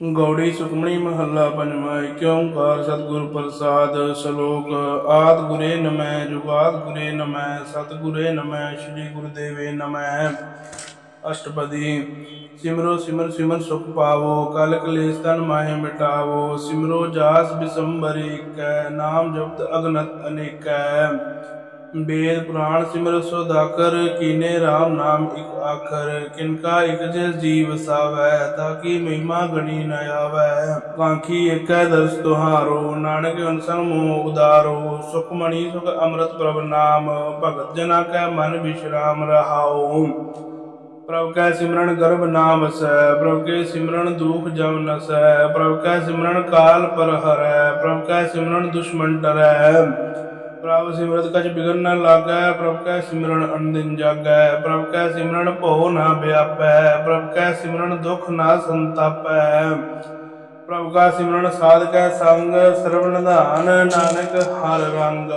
गौड़ी सुखमणी महला पंचमा। एक ओंकार सतगुर प्रसाद। श्लोक। आद गुरे नमः, जुगाद गुरे नमः, सतगुरे नमः, श्री गुरुदेवे नमः। अष्टपदी। सिमरो सिमर सिमर सुख पावो, कल कलेश तन माहे मिटावो। सिमरो जास बिसंबर एक, नाम जपत अगनत अनेक। वेद पुराण सिमर सोदाकर, कीने राम नाम एक आखर। किनका एक जिस जीव सावै, ताकि महिमा गणी न आवै। कांखी एक दर्श तुहारो, नानक अनसन मोह उदारो। सुखमणि सुख अमृत प्रभ नाम, भगत जना कै मन विश्राम रहाओ। प्रभु कै सिमरन गर्भ ना बसै, प्रभु के सिमरन दुख जम नसै। प्रभु कै सिमरन काल पर हरै, प्रभु कै सिमरन दुश्मन डरै। प्रभु सिमरत कछ बिगड़ न लागै, प्रभु कै सिमरन अनदिन जागै। प्रभु कै सिमरन भव न व्यापै, प्रभु कै सिमरन दुख न संतापै। प्रभु का सिमरन साध कै संग, सर्व निधान नानक हर रंग।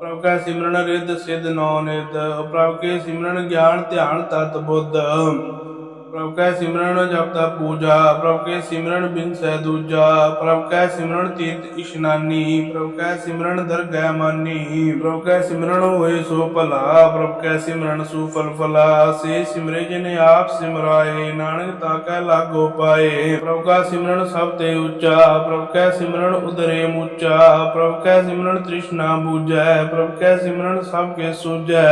प्रभु कै सिमरन रिद्ध सिद्ध नौ निध, प्रभु के सिमरन ज्ञान ध्यान तत बुद्ध। प्रभु कै सिमरन जपता पूजा, प्रभु के सिमरन बिन सै दूजा। प्रभु कै सिमरन तीर्थ इशनानी, प्रभु कै सिमरन दरगह मानी। प्रभु कै सिमरन होए सो भला, प्रभु कै सिमरन सुफल फला। से सिमरे जिने आप सिमराए, नानक ताकै लागो पाए। प्रभु का सिमरन सब ते ऊंचा, प्रभु कै सिमरन उदरे मूचा। प्रभु कै सिमरन तृष्णा बूझै, प्रभु कै सिमरन सब के सूझै।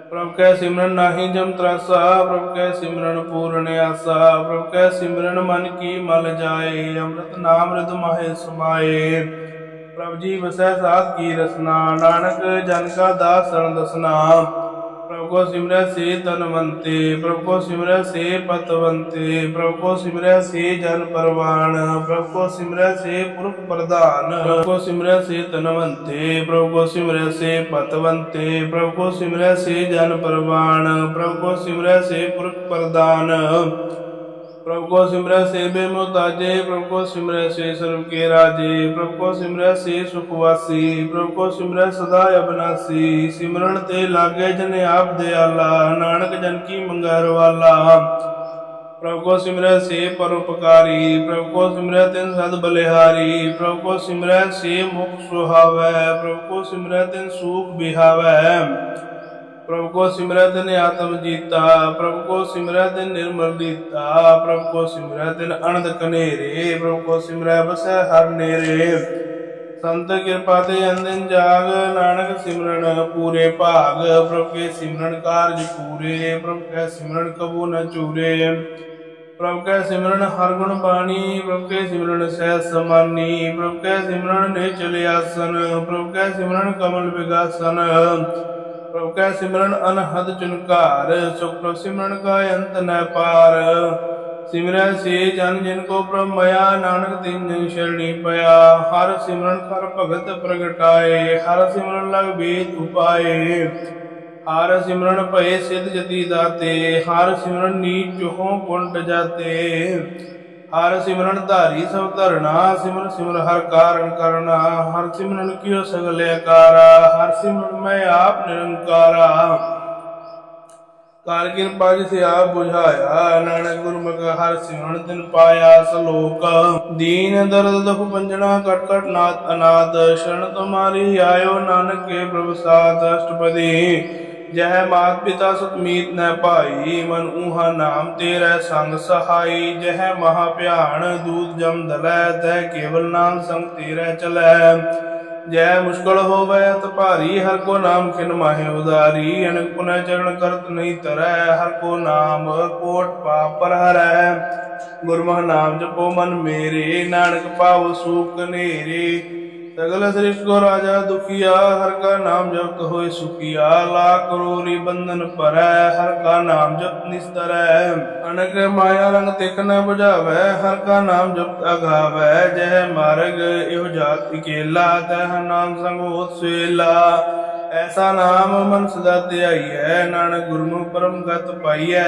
प्रभु कै सिमरन नाहि जम त्रासा, प्रभु कै सिमरन पूर्ण आसा। प्रभु कै सिमरन मन की मल जाए, अमृत नाम हृदय माहे समाए। प्रभु जी बसै साध की रसना, नानक जन का दास शरण दसना। प्रभु को सिमरै से तनवंते, प्रभु को सिमरै से पतवंते। प्रभु को सिमरै से जन परवान, प्रभु को सिमरै से पुरख प्रधान। प्रभु को सिमरै से तनवंते, प्रभु को सिमरै से पतवंते। प्रभु को सिमरै से जन परवान, प्रभु को सिमरै से पुरख प्रधान। प्रभु को सिमरै से बेमुताजे, प्रभु को सिमरै से सर्व के राजे। प्रभु को सिमरै से सुखवासी, प्रभु को सिमरै सदा अविनाशी। सिमरन ते लागे जन आप दयाला, नानक जन की मंगैर वाला। प्रभु को सिमरै से परोपकारी, प्रभु को सिमरै तिन सद बलिहारी। प्रभु को सिमरै से मुख सुहावै, प्रभु को सिमरै तिन सुख बिहावै। प्रभु को सिमरै तिन आत्म जीता, प्रभु को सिमरै तिन निर्मल दीता। प्रभु को सिमरै तिन अनंत कनेरे, प्रभु को सिमरै बसै हर नेरे। संत कृपा ते अंदिन जाग, नानक सिमरन पूरे भाग। प्रभु के सिमरन कारज पूरे, प्रभु कै सिमरन कबू न चूरे। प्रभु कै सिमरन हर गुण बानी, प्रभु के सिमरन सहज समानी। प्रभु कै सिमरन निश्चल आसन, प्रभु कै सिमरन कमल विगासन। प्रभु कै सिमरन अनहद चुनकार, सुख प्रभु सिमरन का अंत न पार। सिमरै से जन जिनको प्रभु मया, नानक तिन जन शरणी पया। हर सिमरन कर भगत प्रगटाए, हर सिमरन लग वेद उपाय। हर सिमरन भय सिद्ध जति दाते, हर सिमरन नीच चुहों कुंट जाते। हर सिमरन धारी सब धरना, सिमर सिमर हर कारण करना। हर सिमरन कियो सगल आकारा, हर सिमरन मैं आप निरंकारा। काल कृपा जिसे आप बुझाया, नानक गुरमुख हर सिमरन तिन पाया। श्लोक। दीन दर्द दुख भंजना, कट कट नाथ अनाथ। शरण तुम्हारी आयो, नानक के प्रभु साथ। अष्टपदी। जह मात पिता सुत मीत न पाई, मन ऊहा नाम तेरा संग सहाई। जह महाभ्यान दूत जम दलै, तह केवल नाम संग तेरा चलै। जय मुश्किल होवै अत भारी, हर को नाम खिन माहे उदारी। अनक पुनः चरण करत नहीं तरै, हर को नाम कोट पाप पर हरै। गुरमुख नाम जपो मन मेरे, नानक पावो सुख कनेरे। सगल सृष्टि को राजा दुखिया, हर का नाम जपत होए सुखिया। लाख करोड़ी बंधन परै, हर का नाम जप निस्तरै। अनक माया रंग तिक न बुझावै, हर का नाम जपत अगावै। जह मार्ग एहो जात अकेला, तह नाम संग होत सुएला। ऐसा नाम मन सदा ध्याइयै, नानक गुरमुख परम गत पाइयै।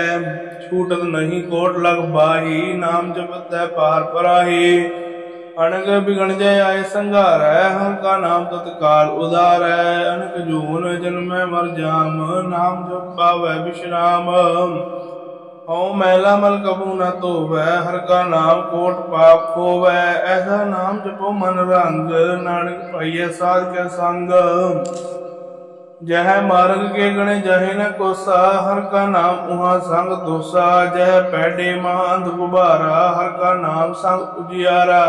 छूटत नहीं कोट लग बाही, नाम जपत है पार पराही। अनक बिगण जय आय संघारै, हर का नाम तत्काल उदारै। अनक जून जन्मै मर जाम, नाम जप पावै विश्राम। हौ मैला मल कबू न धोवै, हर का नाम कोट पाप खोवै। ऐसा नाम जपो मन रंग, नानक पाइयै साध के संग। जह मार्ग के गणे जाहे न कोसा, हर का नाम उहाँ संग दोसा। जह पैडे महा अंध गुबारा, हर का नाम संग उजियारा।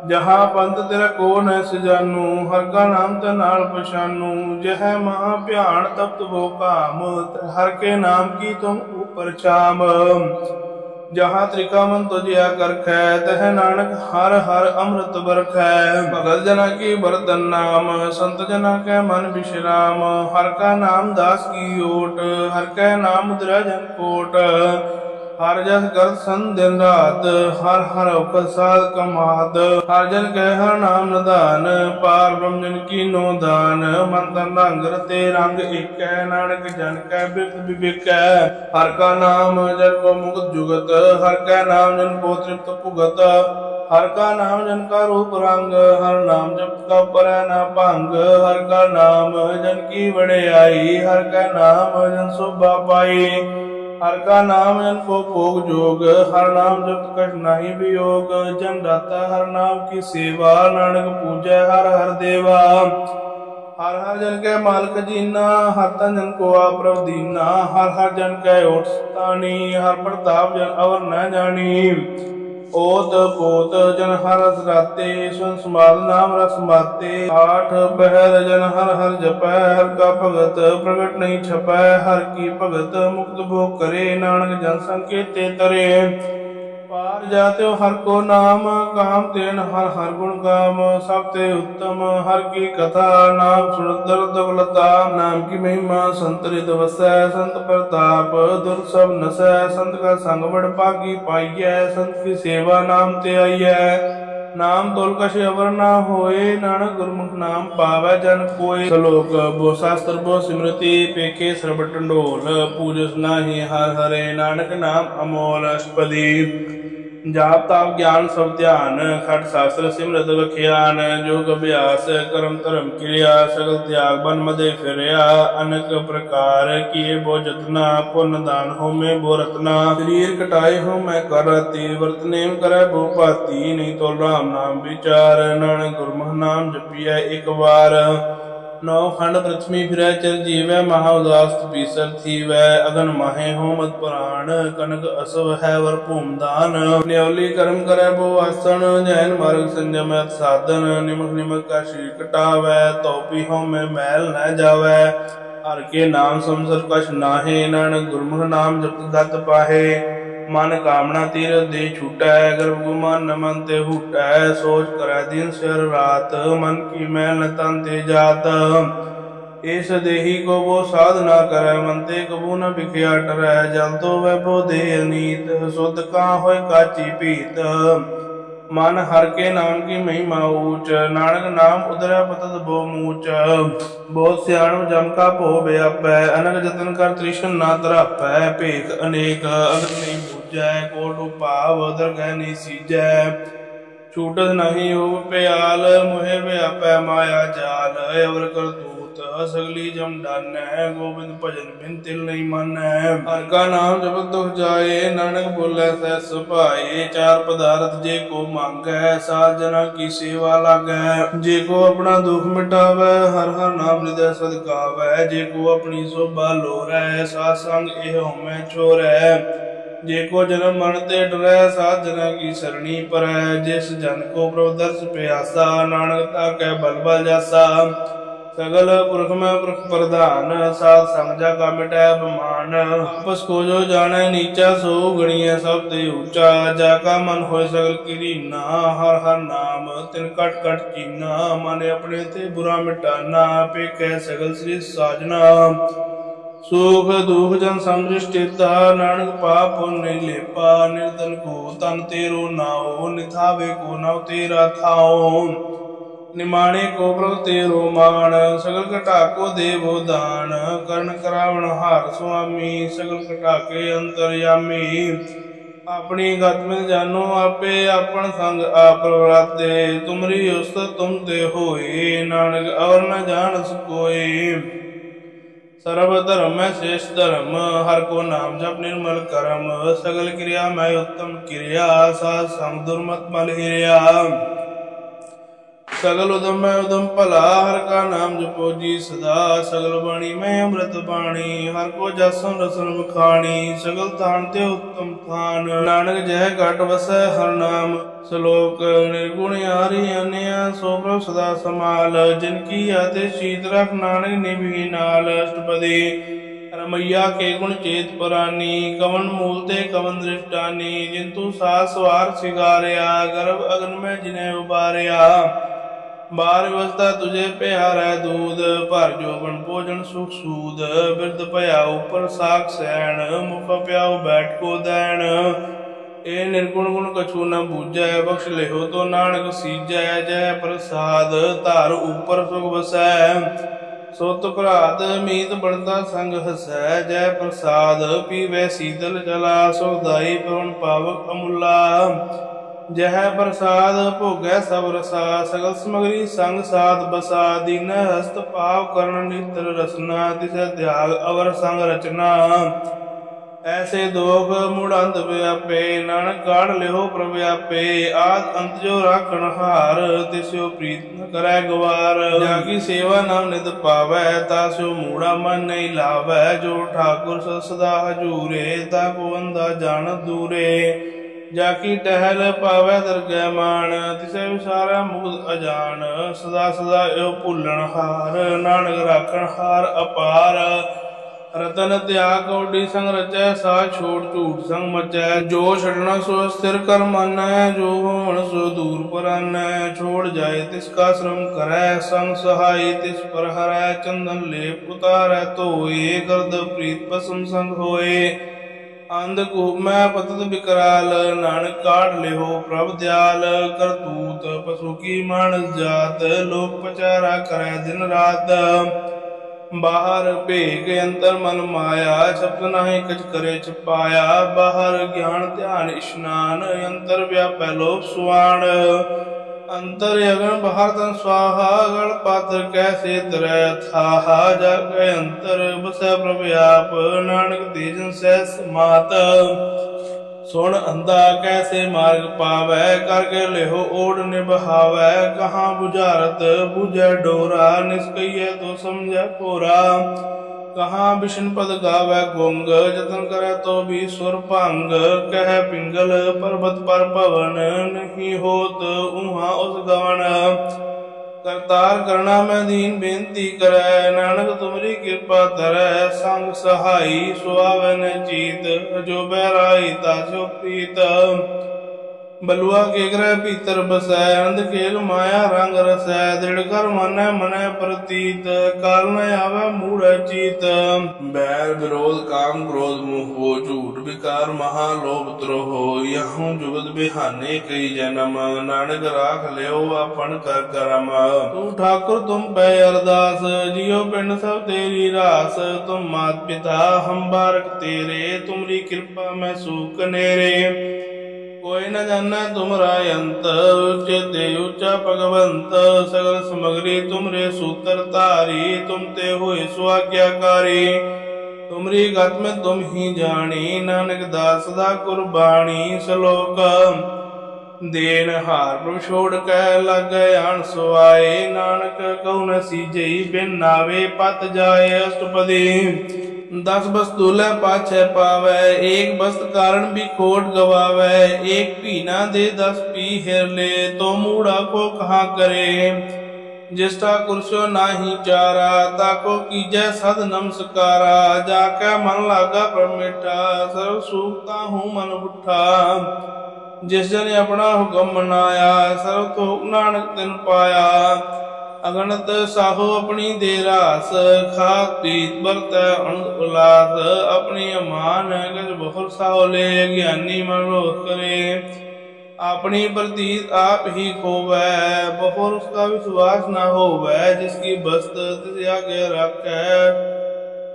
जहाँ पंथ तेरा को न सजानू, हर का नाम ते नाल पछानू। जह महा भ्यान तप्त वो काम, हर के नाम की तुम ऊपर छाम। जहाँ त्रिकामन तुझिया करखै, तह नानक हर हर अमृत बरखै। भगत जना की बरतन नाम, संत जना के मन विश्राम। हर का नाम दास की ओट, हर के नाम मुद्रा जन कोट। हर जस कर सन दिन रात, हर हर औखद साध कमात। हर जन कह हर नाम निदान, पार ब्रह्म जन की नो दान। मन तन रंग रते रंग एक, नानक जन कै बिरत विवेकै। हर का नाम जन को मुक्त जुगत, हर का नाम जन को तृप्त पुगत। हर का नाम जन का रूप रंग, हर नाम जप का परै न भंग। हर का नाम जन की वड्याई, हर का नाम जन शोभा पाई। हर का नाम जन को भोग जोग, हर नाम जप कष्ट नहीं वियोग। जन दाता हर नाम की सेवा, नानक पूजै हर हर देवा। हर हर जन कै मालक जीना, हर तन जन को आप प्रभ दीना। हर हर जन कै ओट सतानी, हर प्रताप जन अवर न जानी। ओत पोत जन हर रस राते, सुन समाल नाम रस माते। आठ पहर जन हर हर जपै, हर का भगत प्रगट नहीं छपै। हर की भगत मुक्त भोग करे, नानक जन संकेते तरे। पार जाते हर को नाम, काम तेन हर हर गुण काम। सब ते उत्तम हर की कथा, नाम सुन दर्द लता। नाम की महिमा संत हृद वसै, संत प्रताप दुर सब नसै। संत का संग बड़ पागी पाइयै, संत की सेवा नाम ते आइयै। नाम तोल कछ अवर ना होए, नानक गुरमुख नाम पावै जन कोय। श्लोक बो शास्त्र बो सिमृति, पेखे सर्ब टंडोल। पूजस नाही हर हरे, नानक नाम अमोल। अष्टपदी जाप ताप ज्ञान सब ध्यान, खट शास्त्र सिमरत बख्यान। जोग अभ्यास कर्म धर्म क्रिया, सगल त्याग बन मदे फिरया। अनेक प्रकार किए बो जतना, पुण्य दान हो में बो रतना। शरीर कटाए हो मैं कर राती, व्रत नेम करे बो पाती। नहीं तो राम नाम विचार, नानक गुरमुख नाम जपिया एक बार। नौ खंड पृथ्वी फिरै चिर जीवै, महा उदास तपीसर थीवै। अगन माहे हो मत पुराण, कनक असव है वर भूमदान। न्योली कर्म करे बो आसन, जैन मार्ग संयम साधन। निमक निमक का शीर कटावै, तो पी हो में मैल न जावै। हर के नाम समसर कछ नाहे, नानक गुरमुख नाम जप गत पाहे। मन कामना तीर दे छूटै, गर्भ गुमान न मन ते हूटै। सोच करै दिन सिर रात, मन की मैल न तन ते जात। इस देही को वो साध ना करे, मन ते कबू न बिखया टरै। जल तो वह बो देह नीत, शुद्ध कहाँ होय काची पीत। मन हर के नाम की महिमा ऊंच, नानक नाम उदरै पतत बो मूच। बहुत सियाण जम का भो व्यापै, अनक जतन कर तृष्ण ना तरापै। भेख अनेक अगर नहीं बूझै, कोट उपाव दरगह नहीं सीजै। छूटत नहीं हो प्याल, मोहे व्यापै माया जाल। अवर कर तूत सगली जम डानै, गोविंद भजन बिन तिल नहीं मानै। हर का नाम जप दुख जाए, नानक बोले सहस पाए। चार पदार्थ जे को मांगै, सात जना की सेवा लागै। जे को अपना दुख मिटावै, हर हर नाम हृदय सदकावै। जे को अपनी शोभा लोरै, सात संग एह होमै छोरै। जे को जन्म मरण ते डरै, सात जना की सरणी परै। जिस जन को प्रभु दर्श प्यासा, नानक ताकै बल बल जासा। सगल पुरख में पुरख प्रधान, सात संग जा का मिटै अपमान। आपस को जो जाने नीचा, सो गणिय सब ते ऊंचा। जाका मन होय सगल कीरीना, हर हर नाम तिन कट कट कीना। मन अपने ते बुरा मिटाना, पेकै सगल श्री साजना। सुख दुख जन समदृष्टिता, नानक पाप पुण्य लेपा। निर्धन को तन तेरो नाओ, निथावे को नव तेरा थाओ। निमाणे को प्रभु तेरो मान, सगल कटा को देवो दान। कर्ण करावण हार स्वामी, सगल कटा के अंतर्यामी। अपनी गत में जानो आपे, अपन संग आप प्रवराते। तुमरी उस्त तुम ते होए, नानक और न जान कोई। सर्व धर्म में श्रेष्ठ धर्म, हर को नाम जप निर्मल करम। सगल क्रिया में उत्तम क्रिया, साध संग दुर्मत मल हिरिया। सगल उदम में उदम भला, हर का नाम जपो जी सदा। सगल वाणी में अमृत बाणी, हर को जसन रसन बखानी। सगल थान ते उत्तम थान, नानक जह घट बसै हर नाम। श्लोक निर्गुण यारी अन्य, सो प्रभ सदा समाल। जिनकी आते शीत रख, नानक निभी नाल। अष्टपदी रमैया के गुण चेत पुरानी, कवन मूल ते कवन दृष्टानी। जिंतु सास सवार सिगारिया, गर्भ अग्न में जिन्हें उबारिया। बार व्यवस्था तुझे प्यारा दूध, भर जोबन भोजन सुख सूद। बिरद पया ऊपर साख सैन, मुख प्याऊ बैठ को दैन। ए निर्गुण गुण कछु न बूझै, बख्श लेहो तो नानक सीजै। जय प्रसाद धार ऊपर सुख बसै, सुत भरात मीत बनता संग हसै। जय प्रसाद पीवै शीतल जला, सुखदाई पवन पावक अमूला। जह प्रसाद भोगै सब रसा, सगल समगरी संग साथ बसा। दीन हस्त पाव करण नित्र रसना, तिसै त्याग अवर संग रचना। ऐसे दोख मूढ़ अंत व्यापे, नानक काढ़ लिहो प्रभ आपे। आद अंत जो राखण हार, तिस्यो प्रीत न करै गवार। जाकी सेवा नाम नित पावै, तास्यो मूढ़ा मन नहीं लावै। जो ठाकुर सदा हजूरे, ताको अंधा जानत दूरे। जाकी टहल पावै दरगह मान, तिसै विसारै मुग्ध अजान। सदा सदा यो भुलण हार, नानक राखण हार अपार। रतन त्याग कौडी संग रचै, सा छोड़ झूठ संग मचै। जो छड़ना सो स्थिर कर मानै, जो होवण सो दूर परानै। छोड़ जाए तिसका श्रम करै, संग सहाय तिस पर हरै। चंदन लेप उतारै धोए, गर्द प्रीत भस्म संग होए। अंधकूप में पतत विकराल, नानक काढ़ लिहो प्रभ दयाल। करतूत पशु की मानस जात, लोक पचारा करे दिन रात। बाहर भेग अंतर मन माया, छपत नाही कछ करे छपाया। बाहर ज्ञान ध्यान स्नान, अंतर व्यापै लोभ सुआन। अंतर अगन बाहर तन स्वाहा, गण पात्र कैसे तरह थाहा। जागे अंतर बसै प्रभ आप, नानक तेजन सह समात। सुन अंधा कैसे मार्ग पावै, करके लेहो ओढ़ निबहावै। कहाँ बुझारत बुझै डोरा, निष्कैय तो समझै कोरा। कहाँ विष्णु पद गावै गुंग, जतन करे तो भी सुर भंग। कह पिंगल पर्वत पर पवन, नहीं होत उहाँ उस गवन। करतार करना में दीन बेनती करे, नानक तुमरी कृपा धरै। संग सहाई सुआवै न चीत, जो बैराई तास्यो प्रीत। बलुआ के ग्रह भीतर बसै, अंध खेल माया रंग रसै। दृढ़ कर मानै मनै प्रतीत, काल न आवे मूढ़ चीत। बैर विरोध काम क्रोध मोह, झूठ विकार महालोभ द्रोह। यहूँ जुगत बिहाने कई जन्म, नानक राख लियो अपन कर करम। तू ठाकुर तुम पै अरदास, जियो पिंड सब तेरी रास। तुम मात पिता हम बारक तेरे, तुमरी कृपा में सूख नेरे। कोई न जाना तुमरा अंत, उच्चते ऊंचा भगवंत। सगल समग्री तुमरे सूत्र तारी, तुम ते हुए स्वाज्ञाकारी। तुमरी गत में तुम ही जानी, नानक दास सदा कुर्बानी। श्लोक देन हार प्रभु छोड़ कै लग आन सुआए। नानक कहु न सीजई, बिन नावे पत जाए। अष्टपदी 10 वस्तु लै पाछै पावै, एक वस्त कारण भी खोट गवावै। एक पी ना दे 10 पी हेर ले, तो मूढ़ा को कहाँ करे। जिसका कुर्स्यो नाही चारा, ताको कीजै सद नमस्कारा। जाकै मन लागा पर मिठा, सर्व सूखता हूँ मन उठा। जिस जन अपना हुक्म मनाया, सर्व थोक नानक तिन पाया। अगणत साहो अपनी दे रास, खात पीत बरतै अनंद उल्लास। अपनी अमान गज बहुर साहो ले, ज्ञानी मन रोध करे। अपनी प्रतीत आप ही खोवै, बहुर उसका विश्वास न होवै। जिसकी बस्त तिस आगे रखै,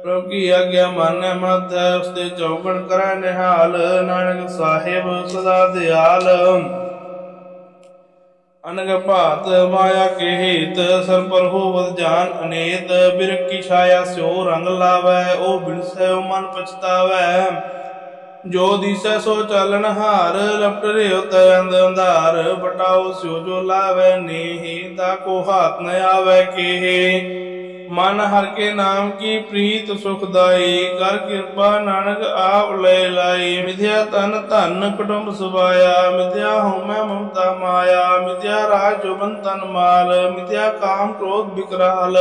प्रभु की आज्ञा मानै मत है। उसते चौकन करै निहाल, नानक साहिब सदा दयाल। अनग भात माया के हेत सर पर होवत जान अनेत बिरख की छाया स्यो रंग लावै ओ बिनसै मन पछतावै जो दिसै सो चालन हार लपट रियो तयंद अंधार बटाओ स्यो जो लावै नेहि ताको हाथ न आवै केहे मन हर के नाम की प्रीत सुखदाई कर कृपा नानक आप ले लाई मिथ्या तन धन कुटुंब सुभाया मिथ्या होमै ममता माया मिथ्या राज जोबन तन माल मिथ्या काम क्रोध विकराल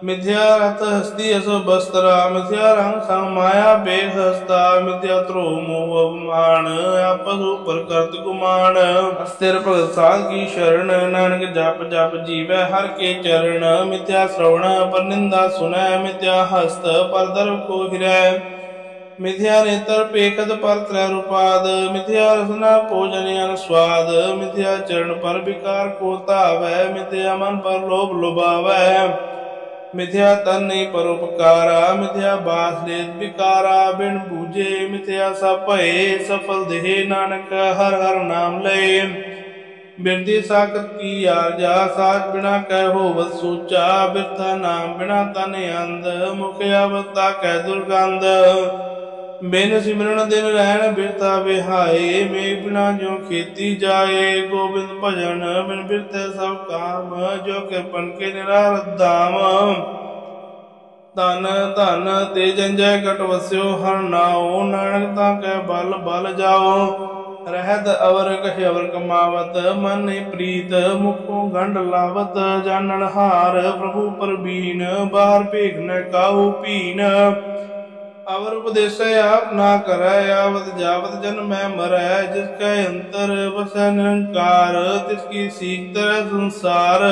मिथ्या रथ हस्ती असो बस्त्रा मिथ्या रंग संग माया बेग हस्ता मिथ्या त्रो मोह अभिमान आपस ऊपर करत गुमान अस्थिर भगत साध की शरण नानक जप जप जीवै हर के चरण मिथ्या श्रवण पर निंदा सुनै मिथ्या हस्त पर दर्भ को हिरै मिथ्या नेत्र पेखत पर त्रय रूपाद मिथ्या रसना भोजन अन स्वाद मिथ्या चरण पर विकार को तावै मिथ्या मन पर लोभ लुभावै मिथ्या तन नहीं परोपकारा मिथ्या बास लेत विकारा बिन बूझे मिथ्या सब भय सफल देह नानक हर हर नाम लय बिरती साकत की आरजा साच बिना कह होवत सूचा बिरथा नाम बिना तन अंध मुख आवता कह दुर्गंध बिन सिमरन दिन रहन बिरथा बिहाए मेघ बिना जो खेती जाए गोविंद भजन बिन बिरथे सब काम जो कृपन के निरारत धाम धन धन ते जंजय कट वस्यो हर नाओ नानक ताके बल बल जाओ रहत अवर कछ अवर कमावत मन प्रीत मुखों गंड लावत जानन हार प्रभु पर बीन बाहर भेख न काहू पीन अवर उपदेश आप ना करै आवत जावत जन मैं मरै जिसके अंतर बसै निरंकार तिसकी सीख तरह संसार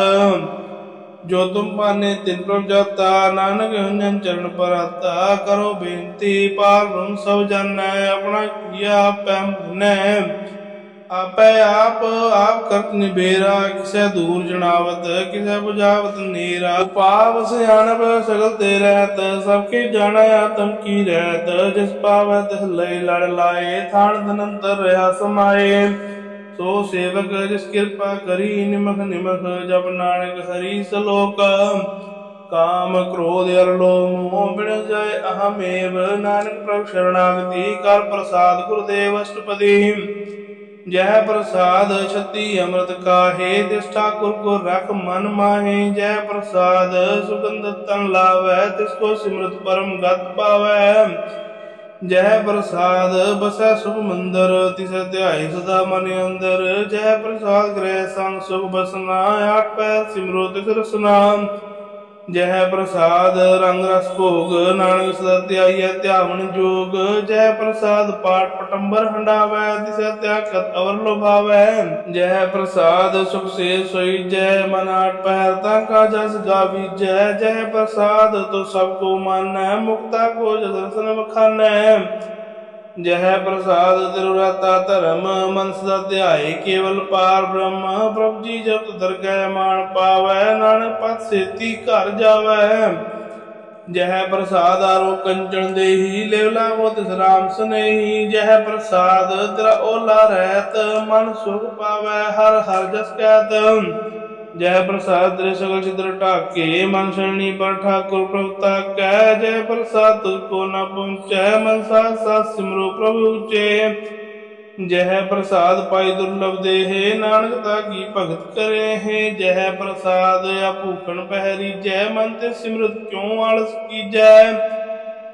जो तुम पाने तिन प्रभ जाता नानक अंजन चरण पर आता करो बेनती पार ब्रह्म सब जानै अपना किया पैम ने आपै आप करत निबेरा किसे दूर जनावत किसे बुझावत नेरा पाव सियानप सगल ते रहत सबके जाना आत्म की रहत जिस पावै तिस लय लड़ लाए थान धनंतर रहा समाये सो सेवक जिस कृपा करी निमख निमख जब नानक हरि सलोक काम क्रोध अर लोभ मोह बिन जाय अहमेव नानक प्रभु शरणागति कर प्रसाद गुरुदेव अष्टपदी जय प्रसाद छति अमृत काहे तिस ठाकुर को रख मन माहे जय प्रसाद सुगंध तन लावै तिसको सिमरत परम गत पावै जय प्रसाद बसै सुख मंदिर तिस ध्याय सदा मन अंदर जय प्रसाद ग्रह संग सुख बसना आठ पैर सिमरो तिस रसना जय प्रसाद रंग रस भोग नानक सदा ध्याय ध्यावन जोग जय प्रसाद पाठ पटंबर हंडावै तिस त्यागत अवर लोभावै जय प्रसाद सुख से सोई जय मन आठ पैर ताका जस गावी जय जय प्रसाद तो सबको मानै मुक्ता को जस दर्शन बखानै जय प्रसाद तिरुरता धर्म मन सदा ध्याय केवल पार ब्रह्म प्रभु जी जब दरगह मान पावै नानक पथ सेती घर जावै जय प्रसाद आरो कंचन देही लेवला वो तिस राम स्नेही जय प्रसाद तेरा ओला रहत मन सुख पावै हर हर जस कहत जय प्रसाद तेरे सगल छिद्र ढाके मन शरणी पर ठाकुर प्रभु ताकै जय प्रसाद तुझको न पहुँचै मन साथ साथ सिमरो प्रभु ऊँचे जय प्रसाद पाई दुर्लभ देहे नानक ताकी भगत करे है जय प्रसाद या भूखण पहरी जय मन ते सिमरत क्यों आलस की जय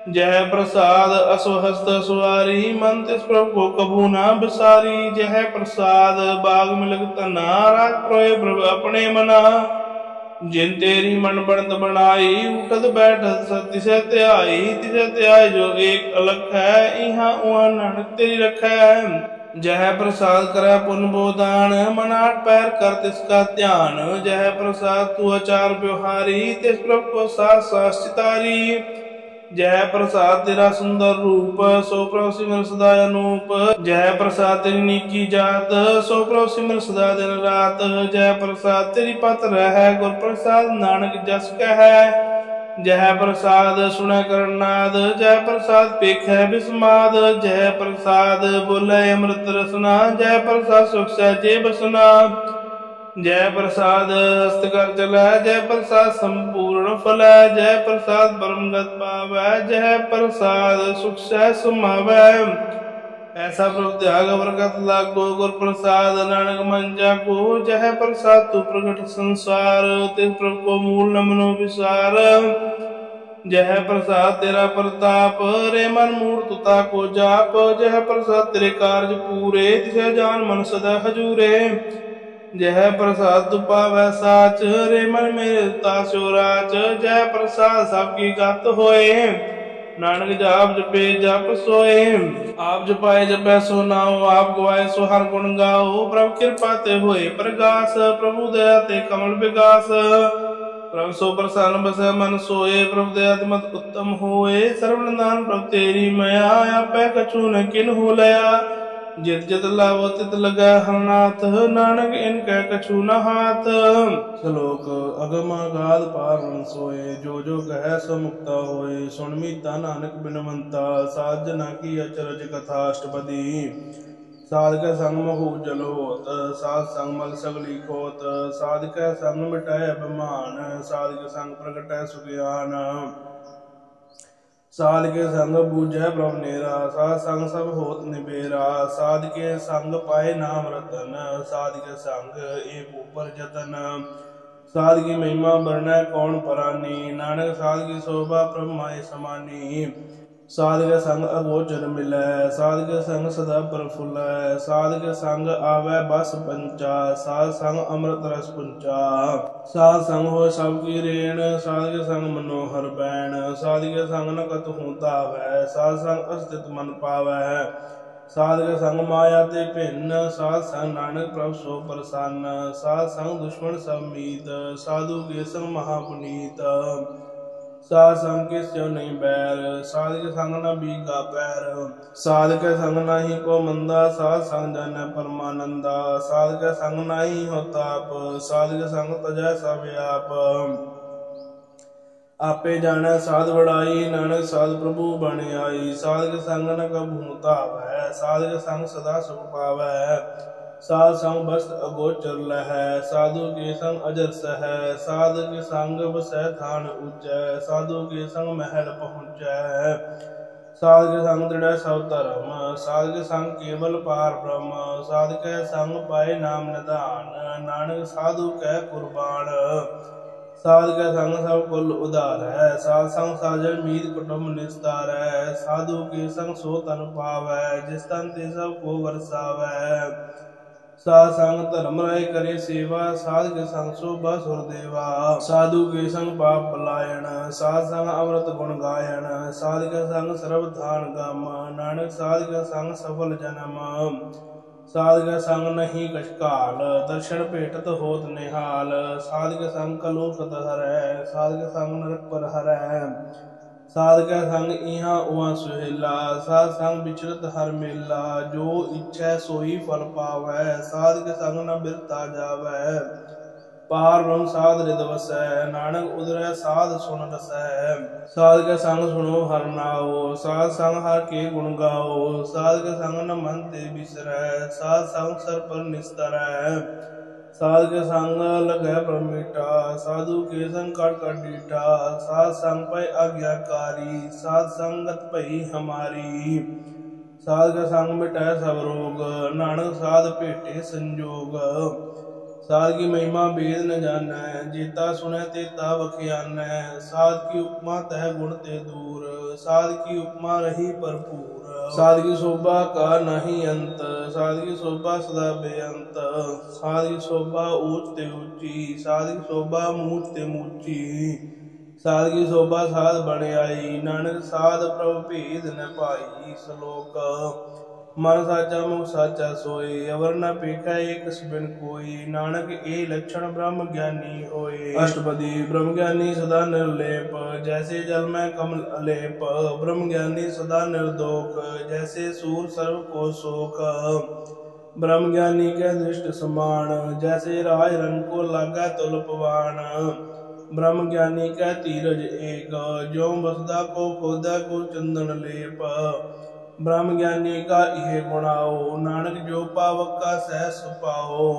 जय प्रसाद असुहस्त सुवारी मन तिस प्रभु को कबू न बिसारी जय प्रसाद बाग मिलग तना राज प्रोय प्रभु अपने मना जिन तेरी मन बनत बनाई उठत बैठत तिसे त्याई जो एक अलग है इहाँ उहाँ नानक तेरी रखै जय प्रसाद करे पुन बोदान मन आठ पैर कर तिसका ध्यान जय प्रसाद तू आचार व्यवहारी तिस प्रभु को सास सास चितारी जय प्रसाद तेरा सुंदर रूप सो प्रभु सिमर सदा अनूप जय प्रसाद तेरी नीकी जात सो प्रभु सिमर सदा दिन रात जय प्रसाद तेरी पत रह गुर प्रसाद नानक जस कह जय प्रसाद सुन करनाद जय प्रसाद पेख बिस्माद जय प्रसाद बोले अमृत रसना जय प्रसाद सुख सहजे बसना जय प्रसाद हस्त कर चलै, जय प्रसाद संपूर्ण फलै, जय प्रसाद परमगत पावै, जय प्रसाद सुख सह समावै। ऐसा प्रभु त्याग प्रगट लागो, गुर प्रसाद नानक मन जाको, जय प्रसाद तू प्रगट संसार, तिस प्रभु को मूल न मनो विसार। जय प्रसाद तेरा प्रताप, रे मन मूर्तता को जाप, जय प्रसाद तेरे कार्य पूरे, तिसे जान मन सदा हजूरे। जय प्रसाद तू पावै साच, रे मन मेरे तास्यो राच, जय प्रसाद सबकी गत होए, नानक जाप जपे जप सोए। आप जपाए जपै सो नाओ, आप गवाए सो हर गुण गाओ, प्रभु कृपा ते होए प्रगास, प्रभु दया ते कमल विगास। प्रभु सो प्रसन्न बसै मन सोए, प्रभु दया ते मत उत्तम होए, सर्व निधान प्रभु तेरी मया, आपै कछु न किन्हु लया। जित जित लावो तित लगै हरनाथ, नानक इनकै कछु न हाथ। श्लोक अगम अगाध पार ब्रह्म सोए, जो जो कह सो मुक्ता होए, सुन मीता नानक बिनवंता, साध जना की अचरज कथा। अष्टपदी साध के संग महू जल होत, साध संग मल सगली खोत, साध के संग मिटाए अभिमान, साध के संग प्रगटै सुज्ञान। साध के संग बूझै प्रभु नेरा, साध संग सब होत निबेरा, साध के संग पाए नाम रतन, साध के संग एक ऊपर जतन। साध की महिमा वर्णै कौन परानी, नानक साध की शोभा प्रभु माय समानी। साध के संग अगोचर मिलै, साध के संग सदा प्रफुल्लै, साध के संग आवै बस पंचा, साध संग अमृत रस पुंचा। साध संग होय सबकी रेण, साध के संग मनोहर बैण, साध के संग न कतहु धावै, साध संग अस्तित मन पावै। साध के संग माया ते भिन्न, साध संग नानक प्रभु सो प्रसन्न, साध संग दुश्मन सब मीत, साधु के संग महापुनीत। साध संग के स्यो नहीं बैर, साध के संग न बीगा पैर, साध के संग नहीं को मंदा, साध संग जानै परमानंदा, साध के संग नहीं हो ताप, साध के संग तजै सब आप। आपे जानै साध बड़ाई, नानक साध प्रभु बन आई, साध के संग न कबहु धावै, साध के संग सदा सुख पावै। साध संग वस्त्र अगोचर लहै, साधु के संग अजर सहै, साध के संग बसै थान ऊंचै, साधु के संग महल पहुँचै। साध के संग दृढ़ सब धर्म, साध के संग केवल पार ब्रह्म, साध के संग पाए नाम निधान, नानक साधु कै कुर्बान। साध के संग सब कुल उदार है, साध संग साजन मीत कुटुंब निस्तार है, साधु के संग सो तन पावै, जिस तन ते सब को बरसावै। साध संग धर्म राय करे सेवा, साध के संग शोभा सुरदेवा, साधु के संग पाप पलायन, साध संग अमृत गुण गायन, साध के संग सर्व धान गम, नानक साध के संग सफल जन्म। साध के संग नहीं कछ काल, दर्शन भेटत होत निहाल, साध के संग कलुषत हरै, साध के संग नरक पर हरै। साध के संग इहाँ उहाँ सुहेला, साध संग विचरत हर मेला, जो इच्छै सोई फल पावै, साध के संग न बिरता जावै। पार ब्रह्म साध हृदय वसै, नानक उदरै साध सुन रसै। साध के संग सुनो हर नाओ, साध संग हर के गुण गाओ, साध के संग न मन ते बिसरै, साध संग सर पर निस्तरै। साध के संग लगै प्रभु मीठा, साधु के संग कर कर डीठा, साध संग पै आज्ञाकारी, साध संगत पई हमारी। साध के संग मिटै सब रोग, नानक साध भेटे संजोग। साध की महिमा भेद न जानै, जेता सुनै तेता बखियानै, साध की उपमा तह गुण ते दूर, साध की उपमा रही भरपूर। साध की शोभा का नहीं अंत, साध की शोभा सदा बेअंत, साध की शोभा ऊंच ते ऊंची, साध की शोभा मूंच ते मूंची। साध की शोभा साध बन आई, नानक साध प्रभु भेद न पाई। श्लोक मन साचा मुख साचा सोए, अवर न पेखा एक बिन कोई, नानक ए लक्षण ब्रह्म ज्ञानी होए। अष्टपदी ब्रह्म ज्ञानी सदा निर्लेप, जैसे जल में कमल अलेप, ब्रह्म ज्ञानी सदा निर्दोष, जैसे सूर सर्व को शोक। ब्रह्म ज्ञानी के दृष्ट समान, जैसे राज रंग को लागा तुल पवान। ब्रह्म ज्ञानी का तीरज एक, ज्यों बसदा को खोदा को चंदन लेप, ब्रह्म ज्ञानी का इहे गुणाओ, नानक जो पावक का सहस पाओ।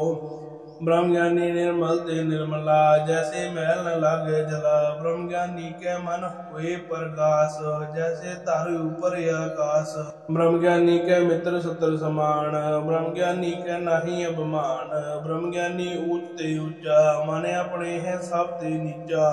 ब्रह्म ज्ञानी निर्मल ते निर्मला, जैसे मैल न लागे जला। ब्रह्म ज्ञानी के मन हुए प्रकाश, जैसे तारे ऊपर आकाश। ब्रह्म ज्ञानी के मित्र शत्रु समान, ब्रह्म ज्ञानी के नाही अभिमान। ब्रह्म ज्ञानी ऊंच ते ऊंचा, माने अपने है सब ते नीचा।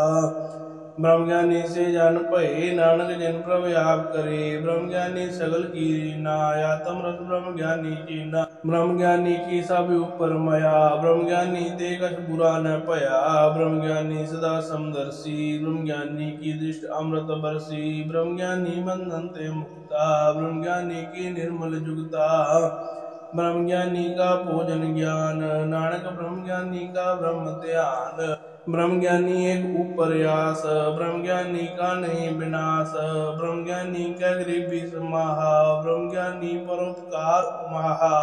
ब्रह्म ज्ञानी से जान भये, नानक जिन प्रभ आप करे। ब्रह्म ज्ञानी सगल की रीना, आत्म रस ब्रह्म ज्ञानी कीना। ब्रह्म ज्ञानी की सब ऊपर मया, ब्रह्म ज्ञानी ते कछ बुरा न पया। ब्रह्म ज्ञानी सदा समदर्शी, ब्रह्म ज्ञानी की दृष्टि अमृत बरसी। ब्रह्म ज्ञानी बंधन ते मुक्ता, ब्रह्म ज्ञानी की निर्मल जुगता। ब्रह्म ज्ञानी का भोजन ज्ञान, नानक ब्रह्म ज्ञानी का ब्रह्म ध्यान। ब्रह्म ज्ञानी एक उपरयास, ब्रह्म ज्ञानी का नहीं विनाश। ब्रह्म ज्ञानी का गरीबी समाहा, ब्रह्म ज्ञानी परोपकार महा।